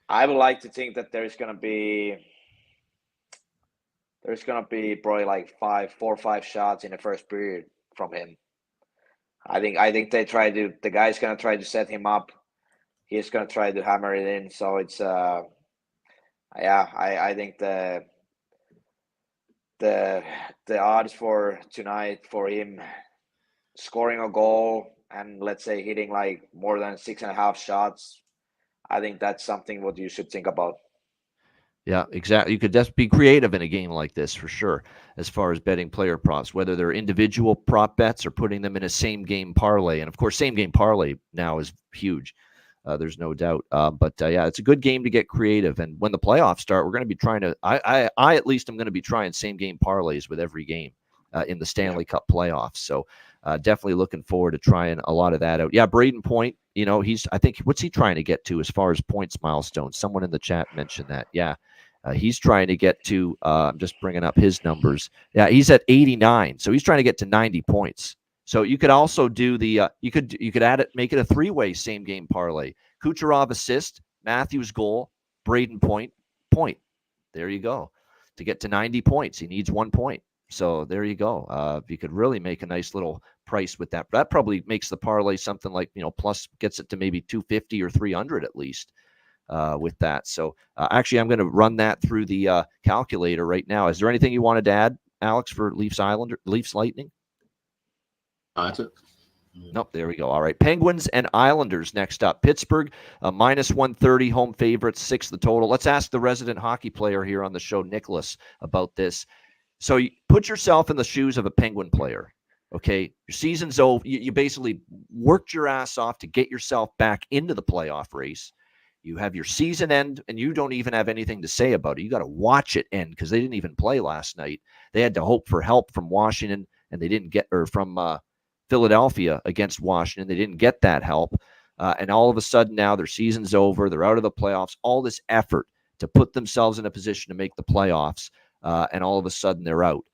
I would like to think that there's gonna be probably like 4 or 5 shots in the first period from him. I think the guy's gonna try to set him up. He's gonna try to hammer it in. So it's I think the odds for tonight for him scoring a goal and let's say hitting like more than 6.5 shots, I think that's something what you should think about. Yeah, exactly. You could just be creative in a game like this for sure, as far as betting player props, whether they're individual prop bets or putting them in a same game parlay. And of course, same game parlay now is huge. There's no doubt. But it's a good game to get creative. And when the playoffs start, we're going to be trying to, I at least am going to be trying same game parlays with every game in the Stanley Cup playoffs. So definitely looking forward to trying a lot of that out. Yeah, Braden Point, I think, what's he trying to get to as far as points milestones? Someone in the chat mentioned that. Yeah. He's trying to get to, I'm just bringing up his numbers. Yeah, he's at 89. So he's trying to get to 90 points. So you could also do the, you could add it, make it a 3-way same game parlay. Kucherov assist, Matthews goal, Braden point. There you go. To get to 90 points, he needs 1 point. So there you go. You could really make a nice little price with that. That probably makes the parlay something like, plus gets it to maybe 250 or 300 at least with that. So actually, I'm going to run that through the calculator right now. Is there anything you wanted to add, Alex, for Leafs Lightning? That's it. Nope, there we go. All right. Penguins and Islanders next up. Pittsburgh, minus 130, home favorites, 6 the total. Let's ask the resident hockey player here on the show, Nicholas, about this. So you put yourself in the shoes of a Penguin player, okay? Your season's over. You basically worked your ass off to get yourself back into the playoff race. You have your season end, and you don't even have anything to say about it. You got to watch it end because they didn't even play last night. They had to hope for help from Washington, and they didn't get, or from Philadelphia against Washington. They didn't get that help. And all of a sudden now their season's over. They're out of the playoffs. All this effort to put themselves in a position to make the playoffs. And all of a sudden they're out.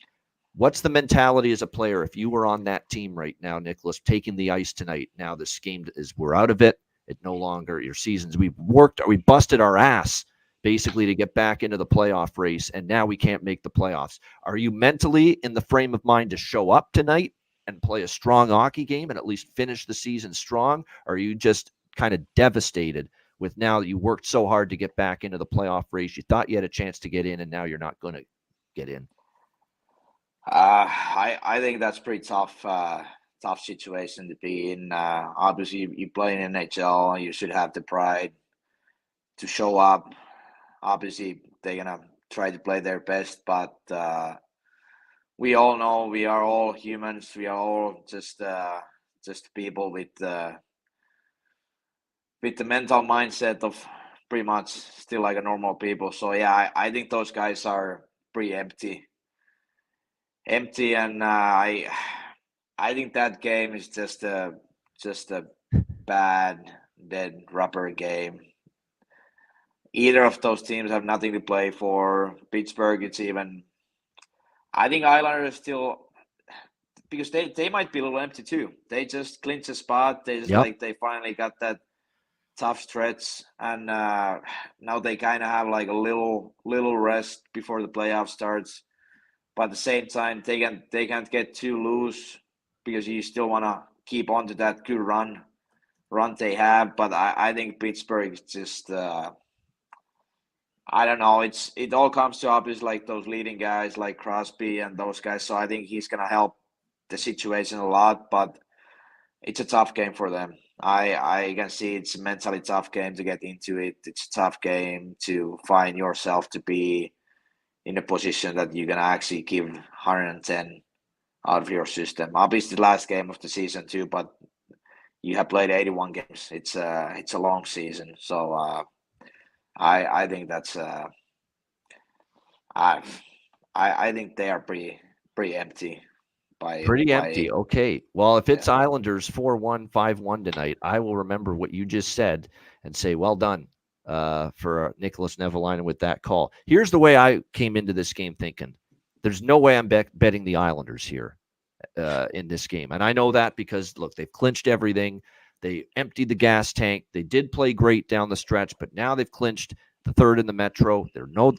What's the mentality as a player if you were on that team right now, Nicholas, taking the ice tonight? Now this game is, we're out of it. It no longer your seasons. We busted our ass basically to get back into the playoff race, and now we can't make the playoffs. Are you mentally in the frame of mind to show up tonight and play a strong hockey game and at least finish the season strong? Or are you just kind of devastated with now that you worked so hard to get back into the playoff race? You thought you had a chance to get in, and now you're not going to get in. I think that's pretty tough situation to be in. Obviously, you play in NHL, you should have the pride to show up. Obviously, they're gonna try to play their best, but we all know we are all humans. We are all just people with the mental mindset of pretty much still like a normal people. So yeah, I think those guys are pretty empty, and I think that game is just a bad dead rubber game. Either of those teams have nothing to play for. Pittsburgh, it's even. I think Islanders still, because they might be a little empty too. They just clinched a spot. They just they finally got that tough stretch, and now they kind of have like a little rest before the playoff starts. But at the same time, they can't get too loose because you still want to keep on to that good run they have. But I think Pittsburgh is just. I don't know. It all comes to obviously like those leading guys like Crosby and those guys. So I think he's gonna help the situation a lot. But it's a tough game for them. I can see it's a mentally tough game to get into it. It's a tough game to find yourself to be in a position that you're gonna actually give 110 out of your system. Obviously, the last game of the season too, but you have played 81 games. It's a long season, so. I think that's I think they are pretty empty. Empty. Okay. Well, if it's Islanders 4-1, 5-1 tonight, I will remember what you just said and say, well done for Nicholas Nevalainen with that call. Here's the way I came into this game thinking. There's no way I'm betting the Islanders here in this game. And I know that because, look, they've clinched everything. They emptied the gas tank. They did play great down the stretch, but now they've clinched the third in the Metro.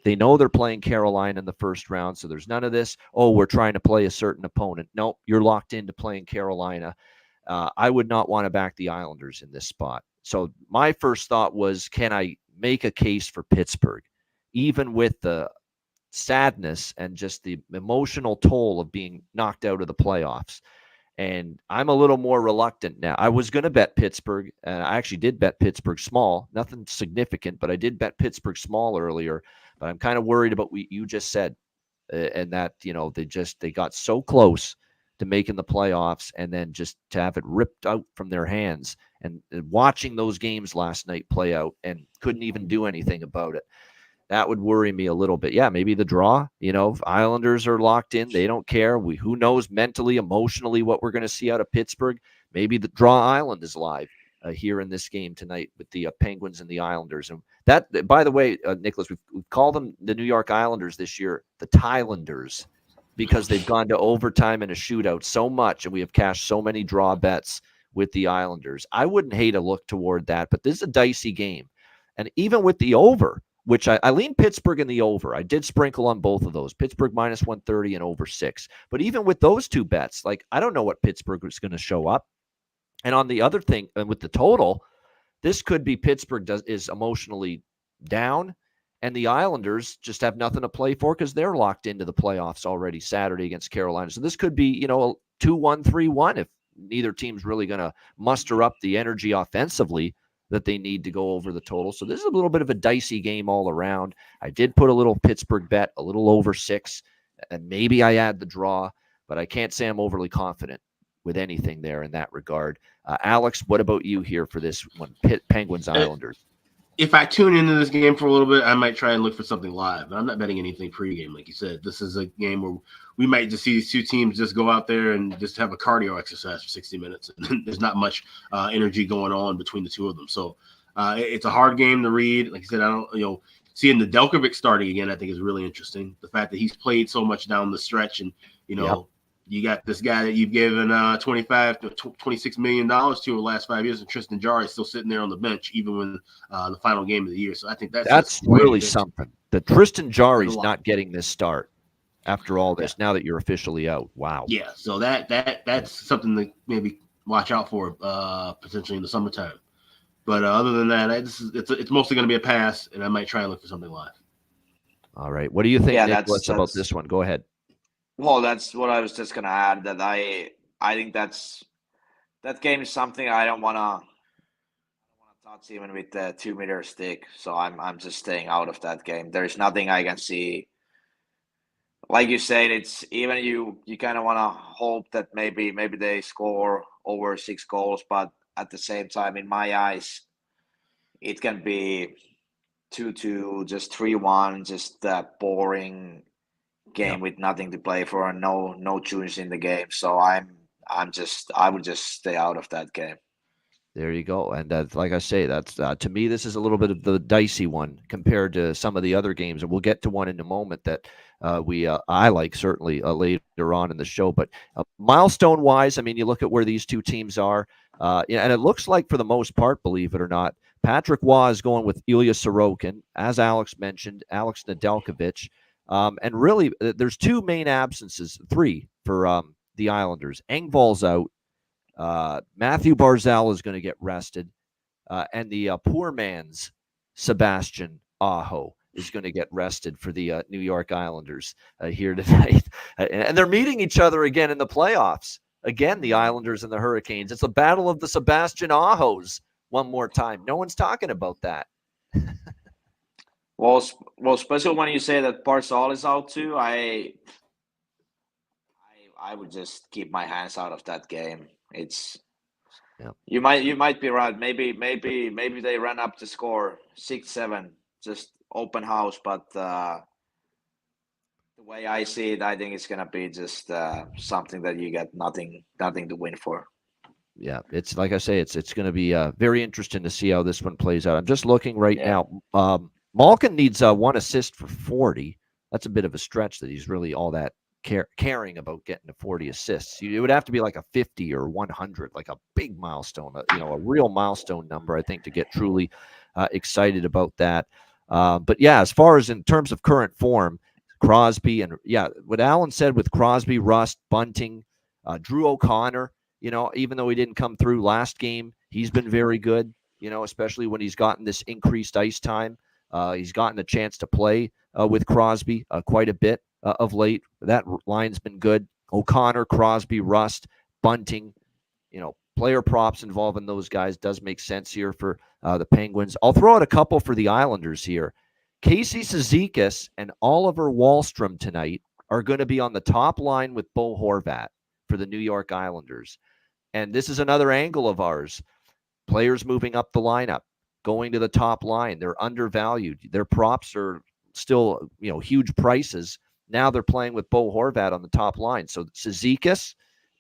They know they're playing Carolina in the first round, so there's none of this, we're trying to play a certain opponent. Nope, you're locked into playing Carolina. I would not want to back the Islanders in this spot. So my first thought was, can I make a case for Pittsburgh, even with the sadness and just the emotional toll of being knocked out of the playoffs? And I'm a little more reluctant now. I was going to bet Pittsburgh, and I actually did bet Pittsburgh small. Nothing significant, but I did bet Pittsburgh small earlier. But I'm kind of worried about what you just said, and that they got so close to making the playoffs, and then just to have it ripped out from their hands. And watching those games last night play out, and couldn't even do anything about it. That would worry me a little bit. Yeah, maybe the draw. Islanders are locked in. They don't care. Who knows mentally, emotionally what we're going to see out of Pittsburgh. Maybe the draw island is live here in this game tonight with the Penguins and the Islanders. And that, by the way, Nicholas, we've called them the New York Islanders this year, the Thailanders, because they've gone to overtime and a shootout so much, and we have cashed so many draw bets with the Islanders. I wouldn't hate a look toward that, but this is a dicey game. And even with the over, which I lean Pittsburgh in the over. I did sprinkle on both of those, Pittsburgh minus 130 and over 6. But even with those two bets, like, I don't know what Pittsburgh is going to show up. And on the other thing, and with the total, this could be Pittsburgh is emotionally down, and the Islanders just have nothing to play for because they're locked into the playoffs already Saturday against Carolina. So this could be, a 2-1, 3-1 if neither team's really going to muster up the energy offensively that they need to go over the total. So this is a little bit of a dicey game all around. I did put a little Pittsburgh bet, a little over 6, and maybe I add the draw, but I can't say I'm overly confident with anything there in that regard. Alex, what about you here for this one? Penguins Islanders. If I tune into this game for a little bit, I might try and look for something live. But I'm not betting anything pregame, like you said. This is a game where we might just see these two teams just go out there and just have a cardio exercise for 60 minutes. And there's not much energy going on between the two of them. So it's a hard game to read. Like I said, seeing the Delkovic starting again, I think is really interesting. The fact that he's played so much down the stretch, and you got this guy that you've given $25 to $26 million to over the last 5 years, and Tristan Jarry is still sitting there on the bench, even when the final game of the year. So I think that's really something. That Tristan Jarry's not getting this start after all this. Yeah. Now that you're officially out, wow. Yeah, so that's something to maybe watch out for potentially in the summertime. But other than that, it's mostly going to be a pass, and I might try and look for something live. All right, what do you think, Nicholas, about this one? Go ahead. Well, that's what I was just gonna add. That I think that game is something I don't wanna touch even with the 2-meter stick. So I'm just staying out of that game. There's nothing I can see. Like you said, it's even you kind of wanna hope that maybe they score over 6 goals, but at the same time, in my eyes, it can be 2-2, just 3-1, just boring game with nothing to play for and no tunes in the game. So I would just stay out of that game. There you go. And like I say, that's to me, this is a little bit of the dicey one compared to some of the other games, and we'll get to one in a moment that I like certainly later on in the show. But milestone wise, I mean, you look at where these two teams are, and it looks like for the most part, believe it or not, Patrick Waugh is going with Ilya Sorokin, as Alex mentioned, Alex Nedeljkovic. And really, there's 2 main absences, 3 for the Islanders. Engvall's out. Matthew Barzal is going to get rested. And the poor man's Sebastian Aho is going to get rested for the New York Islanders here tonight. And they're meeting each other again in the playoffs. Again, the Islanders and the Hurricanes. It's a battle of the Sebastian Ahos one more time. No one's talking about that. Well, especially when you say that Barzal is out too, I would just keep my hands out of that game. It's you might be right. Maybe they run up to score 6-7, just open house. But the way I see it, I think it's gonna be just something that you get nothing to win for. Yeah, it's like I say, it's going to be very interesting to see how this one plays out. I'm just looking right now. Malkin needs 1 assist for 40. That's a bit of a stretch that he's really all that caring about getting to 40 assists. It would have to be like a 50 or 100, like a big milestone, a real milestone number, I think, to get truly excited about that. But yeah, as far as in terms of current form, Crosby and what Alan said with Crosby, Rust, Bunting, Drew O'Connor, even though he didn't come through last game, he's been very good, especially when he's gotten this increased ice time. He's gotten a chance to play with Crosby quite a bit of late. That line's been good. O'Connor, Crosby, Rust, Bunting, player props involving those guys does make sense here for the Penguins. I'll throw out a couple for the Islanders here. Casey Cizikas and Oliver Wahlstrom tonight are going to be on the top line with Bo Horvat for the New York Islanders. And this is another angle of ours. Players moving up the lineup, going to the top line. They're undervalued. Their props are still, huge prices. Now they're playing with Bo Horvat on the top line. So Cizikas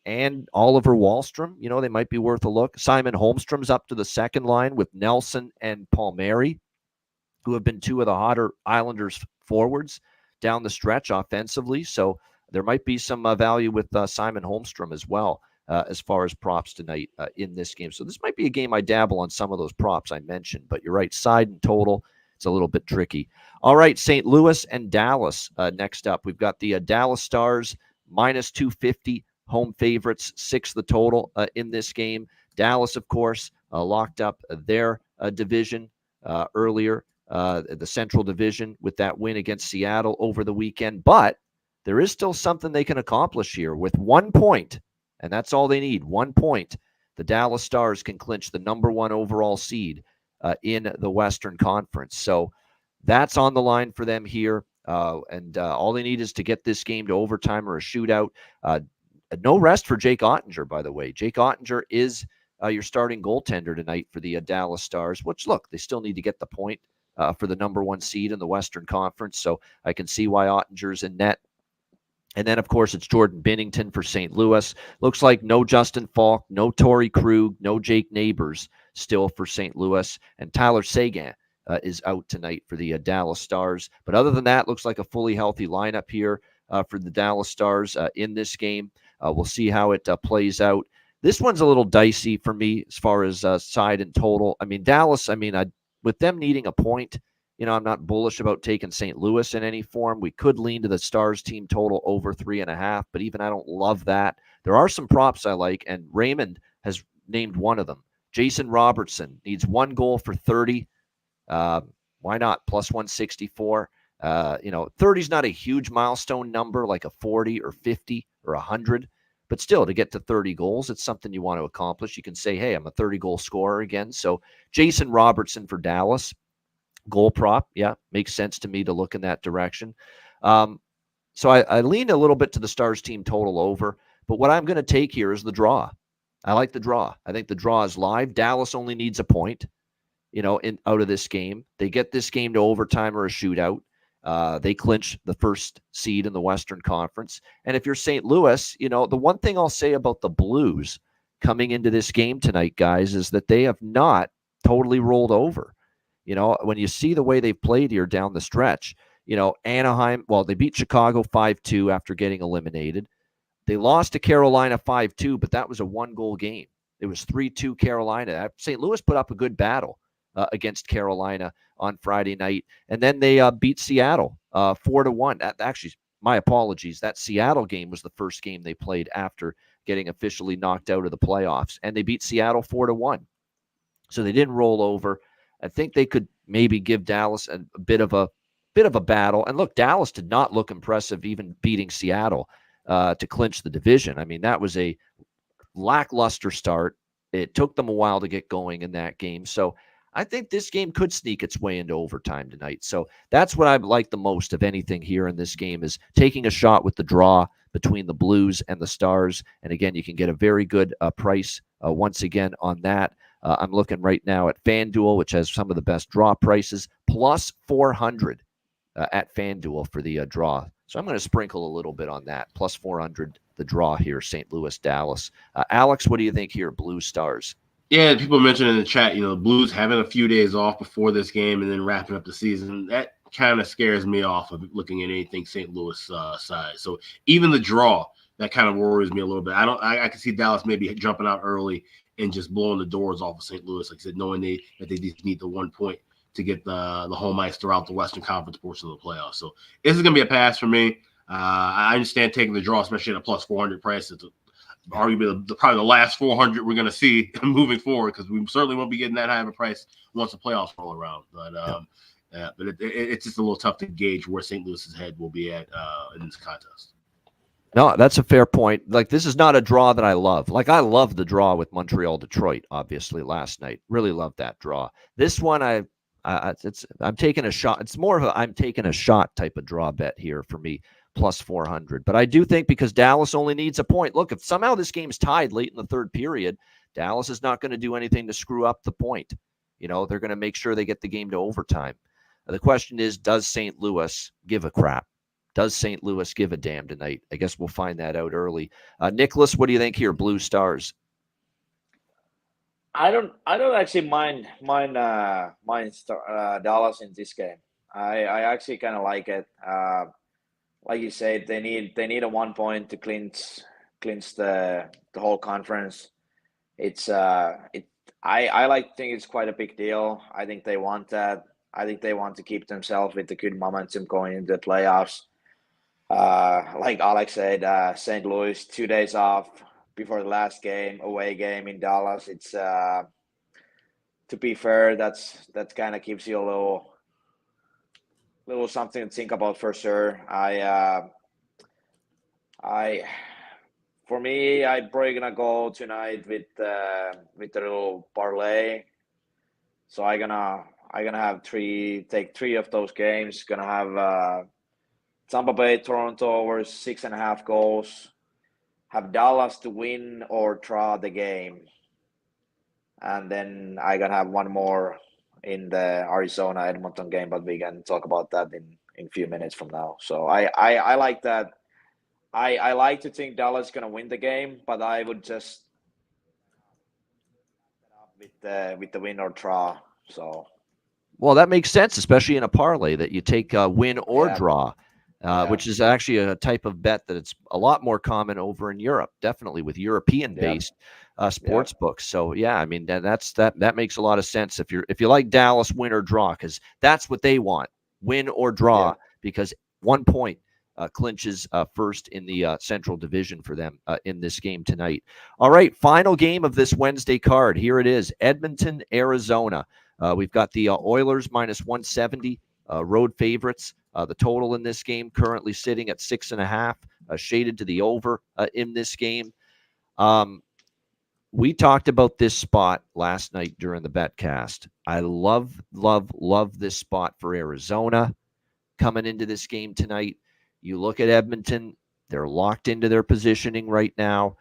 and Oliver Wahlstrom, they might be worth a look. Simon Holmstrom's up to the second line with Nelson and Palmieri, who have been 2 of the hotter Islanders forwards down the stretch offensively. So there might be some value with Simon Holmstrom as well. As far as props tonight in this game. So this might be a game I dabble on some of those props I mentioned, but you're right. Side and total, it's a little bit tricky. All right, St. Louis and Dallas next up. We've got the Dallas Stars minus 250 home favorites, 6 the total in this game. Dallas, of course, locked up their division earlier, the Central Division, with that win against Seattle over the weekend. But there is still something they can accomplish here with 1 point, and that's all they need, 1 point. The Dallas Stars can clinch the #1 overall seed in the Western Conference. So that's on the line for them here. And all they need is to get this game to overtime or a shootout. No rest for Jake Ottinger, by the way. Jake Ottinger is your starting goaltender tonight for the Dallas Stars, which, look, they still need to get the point for the #1 seed in the Western Conference. So I can see why Ottinger's in net. And then, of course, it's Jordan Binnington for St. Louis. Looks like no Justin Falk, no Torrey Krug, no Jake Neighbors still for St. Louis. And Tyler Seguin is out tonight for the Dallas Stars. But other than that, looks like a fully healthy lineup here for the Dallas Stars in this game. We'll see how it plays out. This one's a little dicey for me as far as side and total. I mean, Dallas, with them needing a point, I'm not bullish about taking St. Louis in any form. We could lean to the Stars team total over 3.5, but even I don't love that. There are some props I like, and Raymond has named one of them. Jason Robertson needs 1 goal for 30. Why not? Plus 164. 30 is not a huge milestone number like a 40 or 50 or 100, but still, to get to 30 goals, it's something you want to accomplish. You can say, hey, I'm a 30-goal scorer again. So Jason Robertson for Dallas. Goal prop, yeah, makes sense to me to look in that direction. So I lean a little bit to the Stars team total over, but what I'm going to take here is the draw. I like the draw. I think the draw is live. Dallas only needs a point, out of this game. They get this game to overtime or a shootout. They clinch the first seed in the Western Conference. And if you're St. Louis, the one thing I'll say about the Blues coming into this game tonight, guys, is that they have not totally rolled over. When you see the way they've played here down the stretch, Anaheim, well, they beat Chicago 5-2 after getting eliminated. They lost to Carolina 5-2, but that was a 1-goal game. It was 3-2 Carolina. St. Louis put up a good battle against Carolina on Friday night. And then they beat Seattle 4-1. Actually, my apologies. That Seattle game was the first game they played after getting officially knocked out of the playoffs. And they beat Seattle 4-1. So they didn't roll over. I think they could maybe give Dallas a bit of a battle. And look, Dallas did not look impressive even beating Seattle to clinch the division. I mean, that was a lackluster start. It took them a while to get going in that game. So I think this game could sneak its way into overtime tonight. So that's what I like the most of anything here in this game, is taking a shot with the draw between the Blues and the Stars. And again, you can get a very good price once again on that. I'm looking right now at FanDuel, which has some of the best draw prices, plus 400 at FanDuel for the draw. So I'm going to sprinkle a little bit on that. Plus 400, the draw here, St. Louis, Dallas. Alex, what do you think here, Blues Stars? Yeah, people mentioned in the chat, the Blues having a few days off before this game and then wrapping up the season. That kind of scares me off of looking at anything St. Louis side. So even the draw, that kind of worries me a little bit. I can see Dallas maybe jumping out early and just blowing the doors off of St. Louis, like I said, knowing that they just need the 1 point to get the home ice throughout the Western Conference portion of the playoffs. So this is going to be a pass for me. I understand taking the draw, especially at a plus 400 price. It's arguably probably the last 400 we're going to see moving forward, because we certainly won't be getting that high of a price once the playoffs roll around. But it's just a little tough to gauge where St. Louis's head will be at in this contest. No, that's a fair point. Like, this is not a draw that I love. Like, I love the draw with Montreal-Detroit, obviously, last night. Really loved that draw. This one, I'm taking a shot. It's more of a I'm taking a shot type of draw bet here for me, plus 400. But I do think, because Dallas only needs a point. Look, if somehow this game's tied late in the third period, Dallas is not going to do anything to screw up the point. They're going to make sure they get the game to overtime. The question is, does St. Louis give a crap? Does St. Louis give a damn tonight? I guess we'll find that out early. Nicholas, what do you think here, Blue Stars? I don't actually mind Dallas in this game. I actually kind of like it. Like you said, they need a 1 point to clinch the whole conference. I think it's quite a big deal. I think they want that. I think they want to keep themselves with the good momentum going into the playoffs. Like Alex said, St. Louis, 2 days off before the last game, away game in Dallas. It's to be fair, that kind of gives you a little something to think about for sure. For me, I'm probably gonna go tonight with a little parlay. So I gonna have take three of those games. Gonna have Tampa Bay, Toronto over 6.5 goals. Have Dallas to win or draw the game, and then I gonna have one more in the Arizona Edmonton game, but we can talk about that in a few minutes from now. So I like that. I like to think Dallas is gonna win the game, but I would just with the win or draw. So Well, that makes sense, especially in a parlay that you take a win or draw, which is actually a type of bet that it's a lot more common over in Europe, definitely with European-based sports books. So yeah, I mean that makes a lot of sense if you like Dallas win or draw, because that's what they want, win or draw, because 1 point clinches first in the Central Division for them in this game tonight. All right, final game of this Wednesday card. Here it is, Edmonton, Arizona. We've got the Oilers minus 170, road favorites. The total in this game currently sitting at 6.5, shaded to the over in this game. We talked about this spot last night during the betcast. I love this spot for Arizona coming into this game tonight. You look at Edmonton, they're locked into their positioning right now,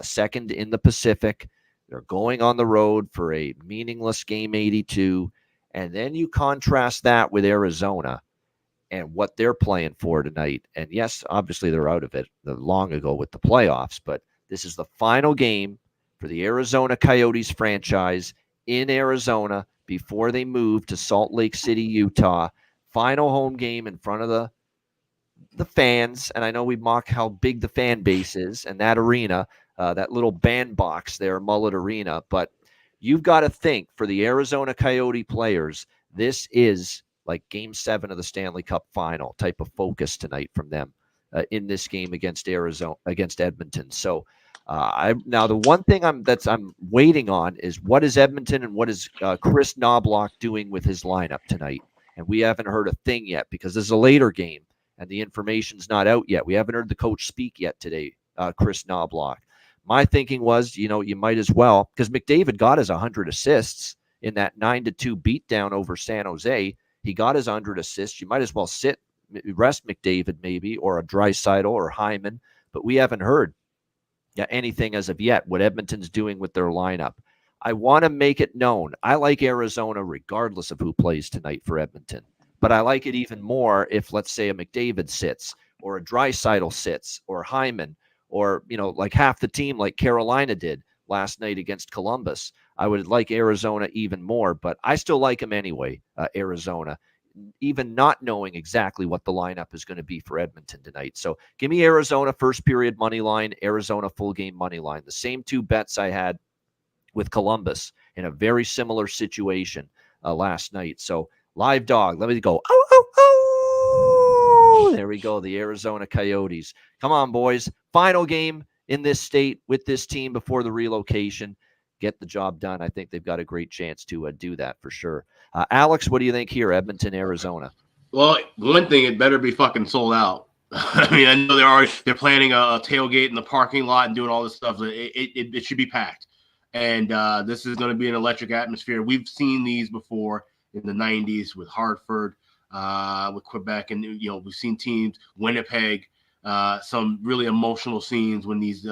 second in the Pacific. They're going on the road for a meaningless game 82. And then you contrast that with Arizona and what they're playing for tonight. And yes, obviously they're out of it long ago with the playoffs, but this is the final game for the Arizona Coyotes franchise in Arizona before they move to Salt Lake City, Utah. Final home game in front of the fans. And I know we mock how big the fan base is and that arena, that little bandbox there, Mullet Arena. But you've got to think, for the Arizona Coyote players, this is like Game 7 of the Stanley Cup Final type of focus tonight from them in this game against Edmonton. So now the one thing I'm waiting on is what is Edmonton and what is Chris Knobloch doing with his lineup tonight. And we haven't heard a thing yet because this is a later game and the information's not out yet. We haven't heard the coach speak yet today, Chris Knobloch. My thinking was, you might as well, because McDavid got his 100 assists in that 9-2 beatdown over San Jose. He got his 100 assists. You might as well rest McDavid maybe, or a Draisaitl or Hyman, but we haven't heard anything as of yet what Edmonton's doing with their lineup. I want to make it known. I like Arizona regardless of who plays tonight for Edmonton, but I like it even more if, let's say, a McDavid sits or a Draisaitl sits or Hyman, or, like half the team like Carolina did last night against Columbus. I would like Arizona even more, but I still like them anyway, Arizona, even not knowing exactly what the lineup is going to be for Edmonton tonight. So give me Arizona first period money line, Arizona full game money line. The same two bets I had with Columbus in a very similar situation last night. So live dog, let me go. Oh, oh, oh. There we go, the Arizona Coyotes. Come on, boys. Final game in this state with this team before the relocation. Get the job done. I think they've got a great chance to do that for sure. Alex, what do you think here, Edmonton, Arizona? Well, one thing, it better be fucking sold out. I mean, I know they're planning a tailgate in the parking lot and doing all this stuff. It should be packed. And this is going to be an electric atmosphere. We've seen these before in the 90s with Hartford, with Quebec, and we've seen teams, Winnipeg, some really emotional scenes when these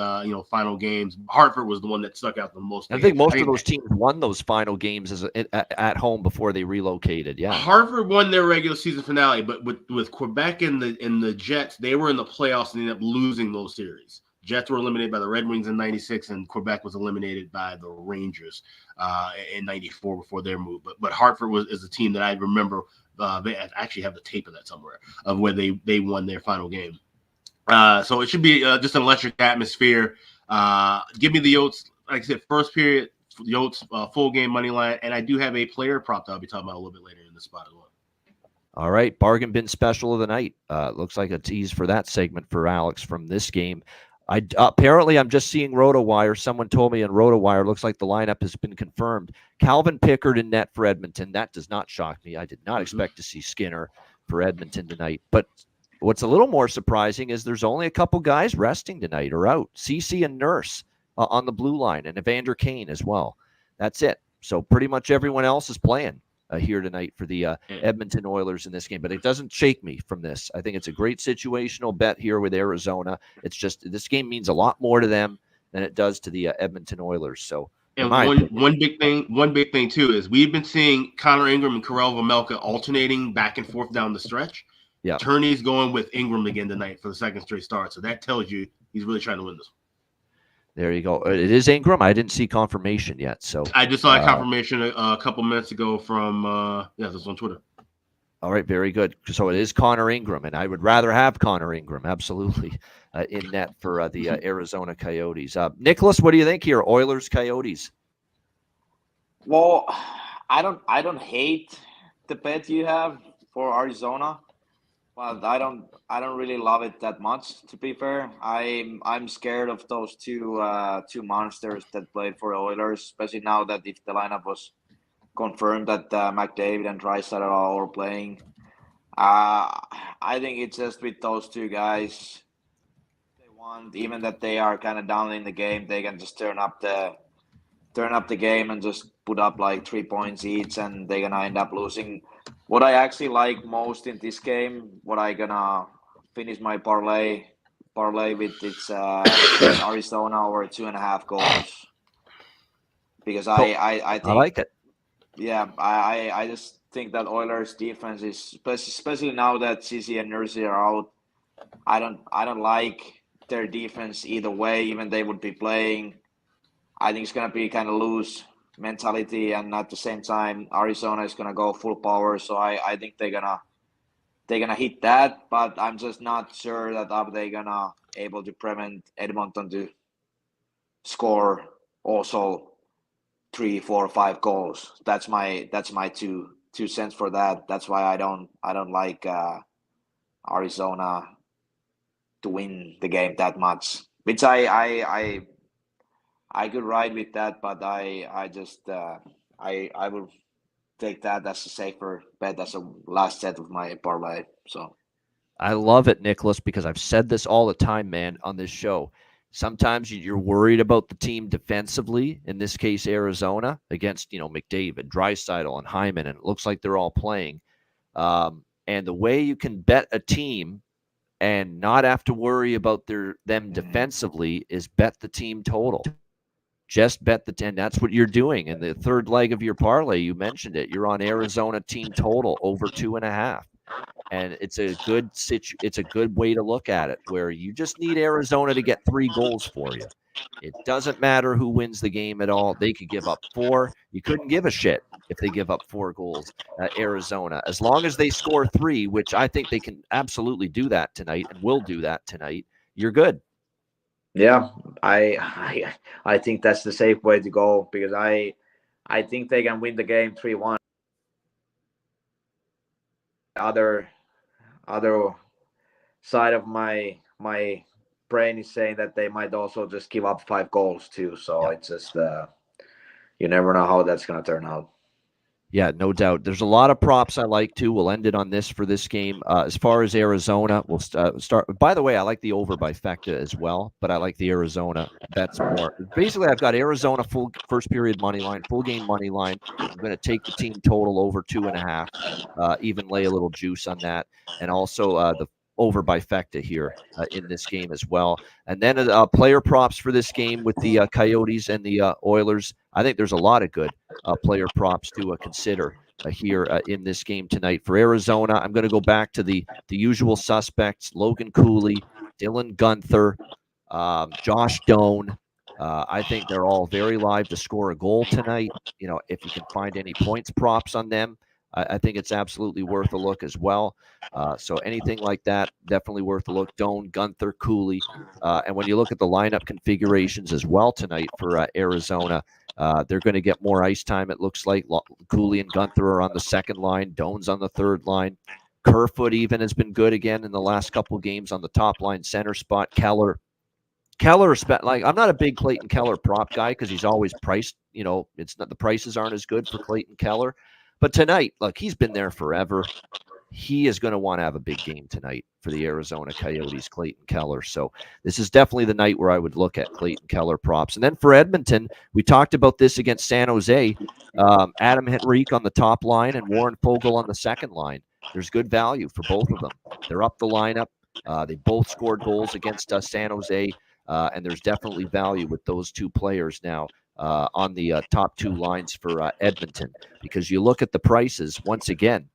final games. Hartford was the one that stuck out the most. I think most of those teams won those final games at home before they relocated. Yeah, Hartford won their regular season finale, but with Quebec and the Jets, they were in the playoffs and ended up losing those series. Jets were eliminated by the Red Wings in '96, and Quebec was eliminated by the Rangers in '94 before their move. But Hartford is a team that I remember. They actually have the tape of that somewhere of where they won their final game. So it should be just an electric atmosphere. Give me the Yotes, like I said, first period Yotes full game money line, and I do have a player prop that I'll be talking about a little bit later in this spot as well. All right, bargain bin special of the night. Looks like a tease for that segment for Alex from this game. Apparently, I'm just seeing RotoWire. Someone told me in RotoWire, looks like the lineup has been confirmed. Calvin Pickard in net for Edmonton. That does not shock me. I did not expect to see Skinner for Edmonton tonight. But what's a little more surprising is there's only a couple guys resting tonight or out. Ceci and Nurse on the blue line, and Evander Kane as well. That's it. So pretty much everyone else is playing here tonight for the Edmonton Oilers in this game. But it doesn't shake me from this. I think it's a great situational bet here with Arizona. It's just this game means a lot more to them than it does to the Edmonton Oilers. So, and one big thing too is we've been seeing Connor Ingram and Karel Vejmelka alternating back and forth down the stretch. Yeah, Turney's going with Ingram again tonight for the second straight start. So that tells you he's really trying to win this one. There you go. It is Ingram. I didn't see confirmation yet. So I just saw a confirmation a couple minutes ago from this was on Twitter. All right, very good. So it is Connor Ingram, and I would rather have Connor Ingram, absolutely, in net for the Arizona Coyotes. Nicholas, what do you think here? Oilers, Coyotes. Well, I don't hate the bet you have for Arizona, but I don't really love it that much. To be fair, I'm scared of those two monsters that played for the Oilers, especially now that if the lineup was confirmed that McDavid and Draisaitl are all playing. I think it's just with those two guys. They want, even that they are kind of down in the game, they can just turn up the game and just put up like 3 points each, and they're gonna end up losing. What I actually like most in this game, what I gonna finish my parlay with, it's Arizona over 2.5 goals, because I think I like it. Yeah, I just think that Oilers defense is, especially now that Ceci and Nurse are out, I don't like their defense either way. Even they would be playing, I think it's gonna be kind of loose mentality, and at the same time Arizona is gonna go full power. So I think they're gonna hit that, but I'm just not sure that are they gonna able to prevent Edmonton to score also 3, 4, 5 goals. That's my 2 cents for that. That's why I don't like Arizona to win the game that much. Which I could ride with that, but I just I will take that as a safer bet as a last set of my parlay. So I love it, Nicholas, because I've said this all the time, man, on this show. Sometimes you're worried about the team defensively, in this case, Arizona, against, McDavid, Draisaitl, and Hyman, and it looks like they're all playing. And the way you can bet a team and not have to worry about them defensively is bet the team total. Just bet the 10. That's what you're doing. In the third leg of your parlay, you mentioned it. You're on Arizona team total over 2.5. And it's a good way to look at it, where you just need Arizona to get 3 goals for you. It doesn't matter who wins the game at all. They could give up 4. You couldn't give a shit if they give up 4 goals, Arizona. As long as they score 3, which I think they can absolutely do that tonight and will do that tonight, you're good. Yeah, I think that's the safe way to go, because I think they can win the game 3-1. Other side of my brain is saying that they might also just give up 5 goals too. So It's just you never know how that's going to turn out. Yeah, no doubt. There's a lot of props I like too. We'll end it on this for this game. As far as Arizona, we'll start. By the way, I like the over by Fecta as well, but I like the Arizona bets more. Basically, I've got Arizona full first period money line, full game money line. I'm going to take the team total over 2.5, even lay a little juice on that, and also the over by Fecta here in this game as well. And then player props for this game with the Coyotes and the Oilers. I think there's a lot of good player props to consider here in this game tonight. For Arizona, I'm going to go back to the usual suspects: Logan Cooley, Dylan Guenther, Josh Doan. I think they're all very live to score a goal tonight. If you can find any points props on them, I think it's absolutely worth a look as well. So anything like that, definitely worth a look. Doan, Guenther, Cooley. And when you look at the lineup configurations as well tonight for Arizona, They're going to get more ice time, it looks like. Cooley and Gunther are on the second line. Doan's on the third line. Kerfoot even has been good again in the last couple games on the top line center spot. Keller, like, I'm not a big Clayton Keller prop guy because he's always priced. It's not, the prices aren't as good for Clayton Keller. But tonight, look, he's been there forever. He is going to want to have a big game tonight for the Arizona Coyotes, Clayton Keller. So this is definitely the night where I would look at Clayton Keller props. And then for Edmonton, we talked about this against San Jose. Adam Henrique on the top line and Warren Foegele on the second line. There's good value for both of them. They're up the lineup. They both scored goals against San Jose, and there's definitely value with those two players now on the top two lines for Edmonton. Because you look at the prices, once again,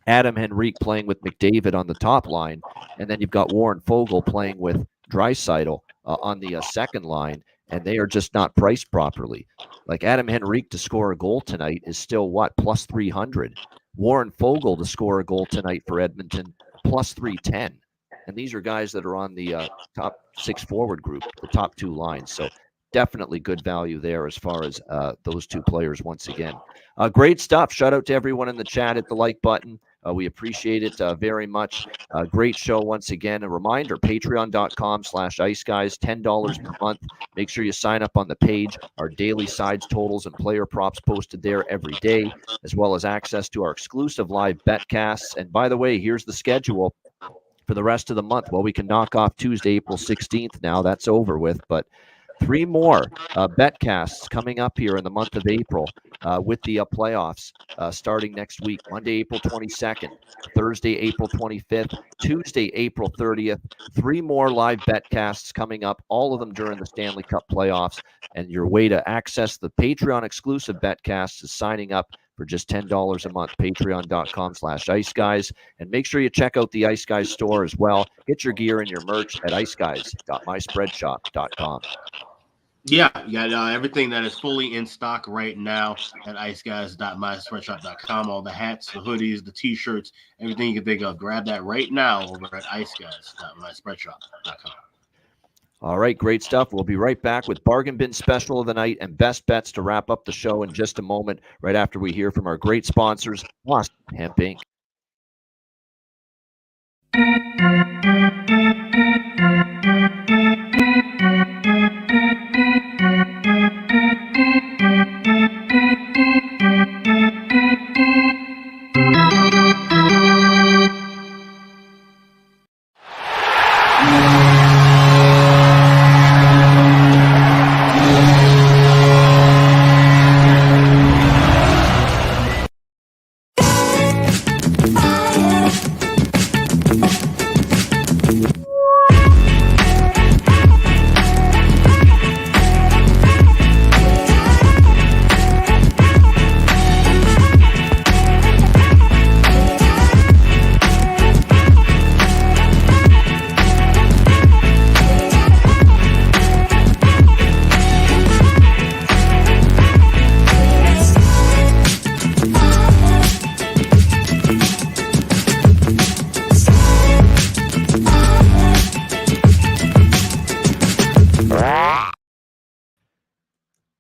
Adam Henrique playing with McDavid on the top line, and then you've got Warren Foegele playing with Draisaitl on the second line, and they are just not priced properly. Like Adam Henrique to score a goal tonight is still plus 300. Warren Foegele to score a goal tonight for Edmonton plus 310. And these are guys that are on the top six forward group, the top two lines. So definitely good value there as far as those two players once again. Great stuff. Shout out to everyone in the chat. Hit the like button. We appreciate it very much. Great show once again. A reminder, patreon.com/iceguys, $10 per month. Make sure you sign up on the page. Our daily sides, totals, and player props posted there every day, as well as access to our exclusive live betcasts. And by the way, here's the schedule for the rest of the month. Well, we can knock off Tuesday, April 16th now. That's over with, but 3 more betcasts coming up here in the month of April with the playoffs starting next week. Monday, April 22nd, Thursday, April 25th, Tuesday, April 30th. 3 more live betcasts coming up, all of them during the Stanley Cup playoffs. And your way to access the Patreon exclusive betcasts is signing up for just $10 a month, patreon.com/iceguys. And make sure you check out the Ice Guys store as well. Get your gear and your merch at iceguys.myspreadshop.com. Yeah, you got everything that is fully in stock right now at iceguys.myspreadshop.com. All the hats, the hoodies, the t-shirts, everything you can think of. Grab that right now over at iceguys.myspreadshop.com. All right, great stuff. We'll be right back with Bargain Bin Special of the night and Best Bets to wrap up the show in just a moment, right after we hear from our great sponsors, Boston Hemp Inc.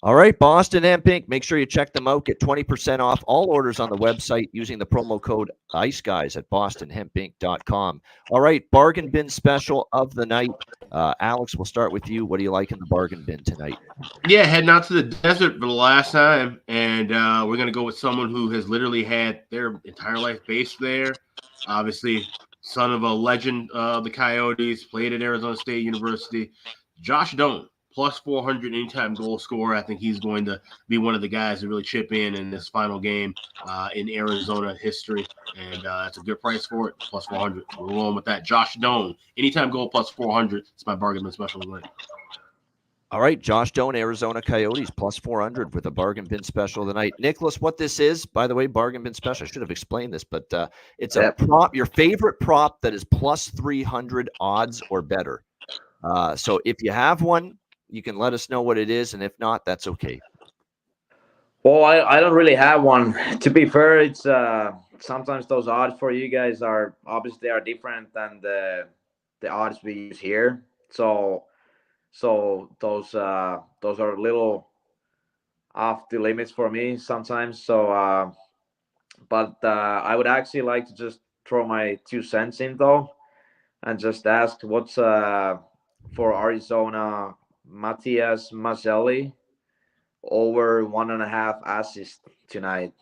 All right, Boston Hemp Inc. Make sure you check them out. Get 20% off all orders on the website using the promo code IceGuys at bostonhempinc.com. All right, bargain bin special of the night. Alex, we'll start with you. What do you like in the bargain bin tonight? Yeah, heading out to the desert for the last time, and we're going to go with someone who has literally had their entire life based there. Obviously, son of a legend of the Coyotes, played at Arizona State University. Josh Doan. Plus 400 anytime goal scorer. I think he's going to be one of the guys to really chip in this final game in Arizona history. And that's a good price for it, plus 400. We're rolling with that. Josh Doan, anytime goal plus 400. It's my bargain bin special tonight. All right, Josh Doan, Arizona Coyotes, plus 400 with a bargain bin special of the night. Nicholas, what this is, by the way, bargain bin special. I should have explained this, but it's a prop, your favorite prop that is plus 300 odds or better. So if you have one, you can let us know what it is, and if not, that's okay. Well, I don't really have one. To be fair, it's sometimes those odds for you guys are obviously are different than the odds we use here. So those are a little off the limits for me sometimes. So, but I would actually like to just throw my 2 cents in though, and just ask what's for Arizona Matias Mazzelli over 1.5 assists tonight.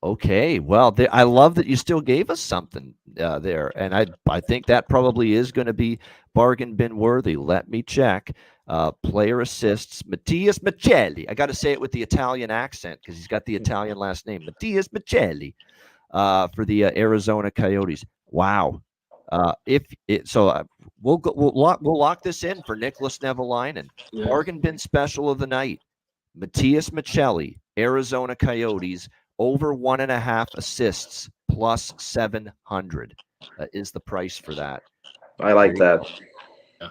Okay, well, I love that you still gave us something there, and I think that probably is going to be bargain bin worthy. Let me check. Player assists, Mattias Maccelli. I got to say it with the Italian accent because he's got the Italian last name, Mattias Maccelli, for the Arizona Coyotes. Wow. We'll lock this in for Nicholas Nevalainen. Yeah. Bargain bin special of the night. Mattias Maccelli, Arizona Coyotes, over 1.5 assists plus 700 is the price for that. I like that.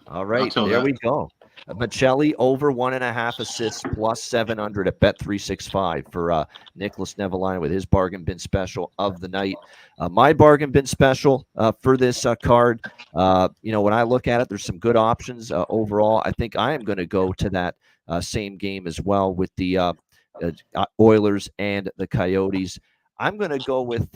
All right, there we go. Maccelli over 1.5 assists plus 700 at Bet365 for Nicholas Nevalainen with his bargain bin special of the night. My bargain bin special for this card, when I look at it, there's some good options overall. I think I am going to go to that same game as well with the Oilers and the Coyotes. I'm going to go with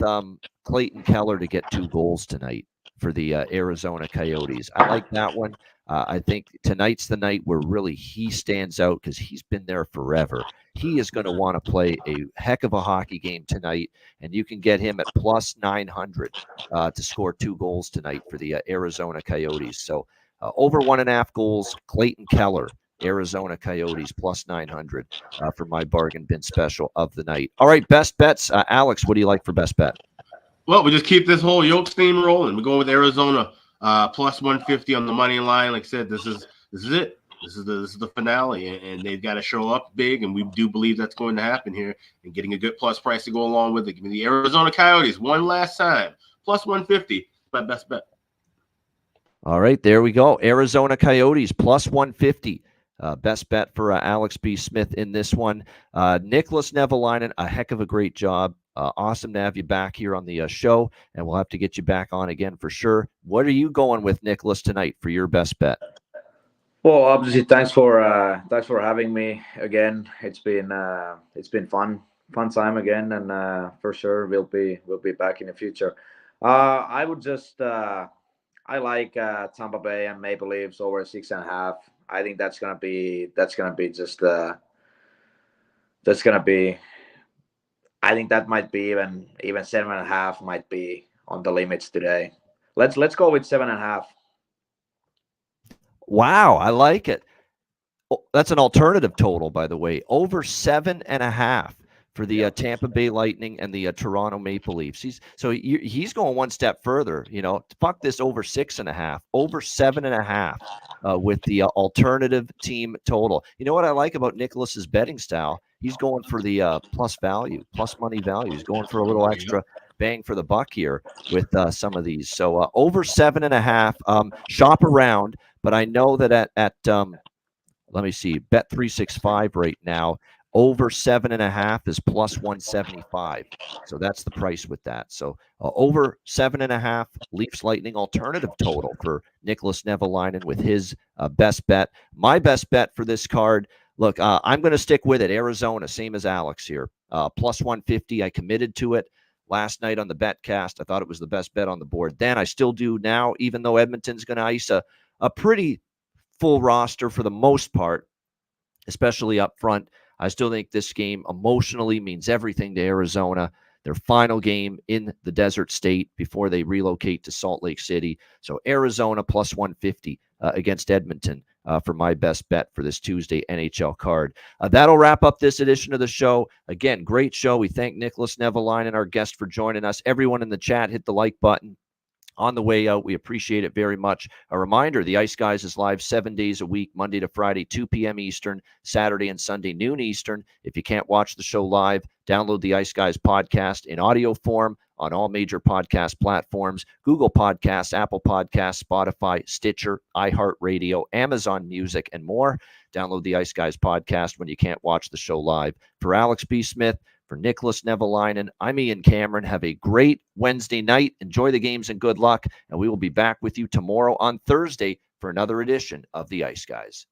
Clayton Keller to get 2 goals tonight for the Arizona Coyotes. I like that one. I think tonight's the night where really he stands out because he's been there forever. He is going to want to play a heck of a hockey game tonight, and you can get him at plus 900 to score 2 goals tonight for the Arizona Coyotes. So over 1.5 goals, Clayton Keller, Arizona Coyotes, plus 900 for my bargain bin special of the night. All right, best bets. Alex, what do you like for best bet? Well, we just keep this whole yoke steam rolling. We go with Arizona plus 150 on the money line. Like I said, this is it. This is the finale, and they've got to show up big, and we do believe that's going to happen here. And getting a good plus price to go along with it. Give me the Arizona Coyotes one last time, plus 150. My best bet. All right, there we go. Arizona Coyotes plus 150. Best bet for Alex B. Smith in this one. Nicholas Nevalainen, a heck of a great job. Awesome to have you back here on the show, and we'll have to get you back on again for sure. What are you going with, Nicholas, tonight for your best bet? Well, obviously, thanks for having me again. It's been fun time again, and for sure we'll be back in the future. I would just I like Tampa Bay and Maple Leafs over 6.5. I think that's gonna be just that's gonna be. I think that might be even 7.5 might be on the limits today. Let's go with 7.5. Wow, I like it. Oh, that's an alternative total, by the way. Over 7.5 for the Tampa Bay Lightning and the Toronto Maple Leafs. He's going one step further. Fuck this over 6.5, over 7.5 with the alternative team total. You know what I like about Nicholas's betting style? He's going for the plus value, plus money value. He's going for a little extra bang for the buck here with some of these. So over 7.5. Shop around, but I know that at let me see, Bet365 right now, over 7.5 is plus 175. So that's the price with that. So over 7.5 Leafs Lightning alternative total for Nicholas Nevalainen with his best bet. My best bet for this card, look, I'm going to stick with it. Arizona, same as Alex here. Plus 150. I committed to it last night on the BetCast. I thought it was the best bet on the board then. I still do now, even though Edmonton's going to ice a pretty full roster for the most part, especially up front. I still think this game emotionally means everything to Arizona. Their final game in the desert state before they relocate to Salt Lake City. So Arizona plus 150 against Edmonton for my best bet for this Tuesday NHL card. That'll wrap up this edition of the show. Again, great show. We thank Nicholas Nevalainen, our guest, for joining us. Everyone in the chat, hit the like button. On the way out, we appreciate it very much. A reminder, the Ice Guys is live 7 days a week, Monday to Friday, 2 p.m. Eastern, Saturday and Sunday, noon Eastern. If you can't watch the show live, download the Ice Guys podcast in audio form on all major podcast platforms, Google Podcasts, Apple Podcasts, Spotify, Stitcher, iHeartRadio, Amazon Music, and more. Download the Ice Guys podcast when you can't watch the show live. For Alex B. Smith, for Nicholas Nevalainen, I'm Ian Cameron. Have a great Wednesday night. Enjoy the games and good luck. And we will be back with you tomorrow on Thursday for another edition of the Ice Guys.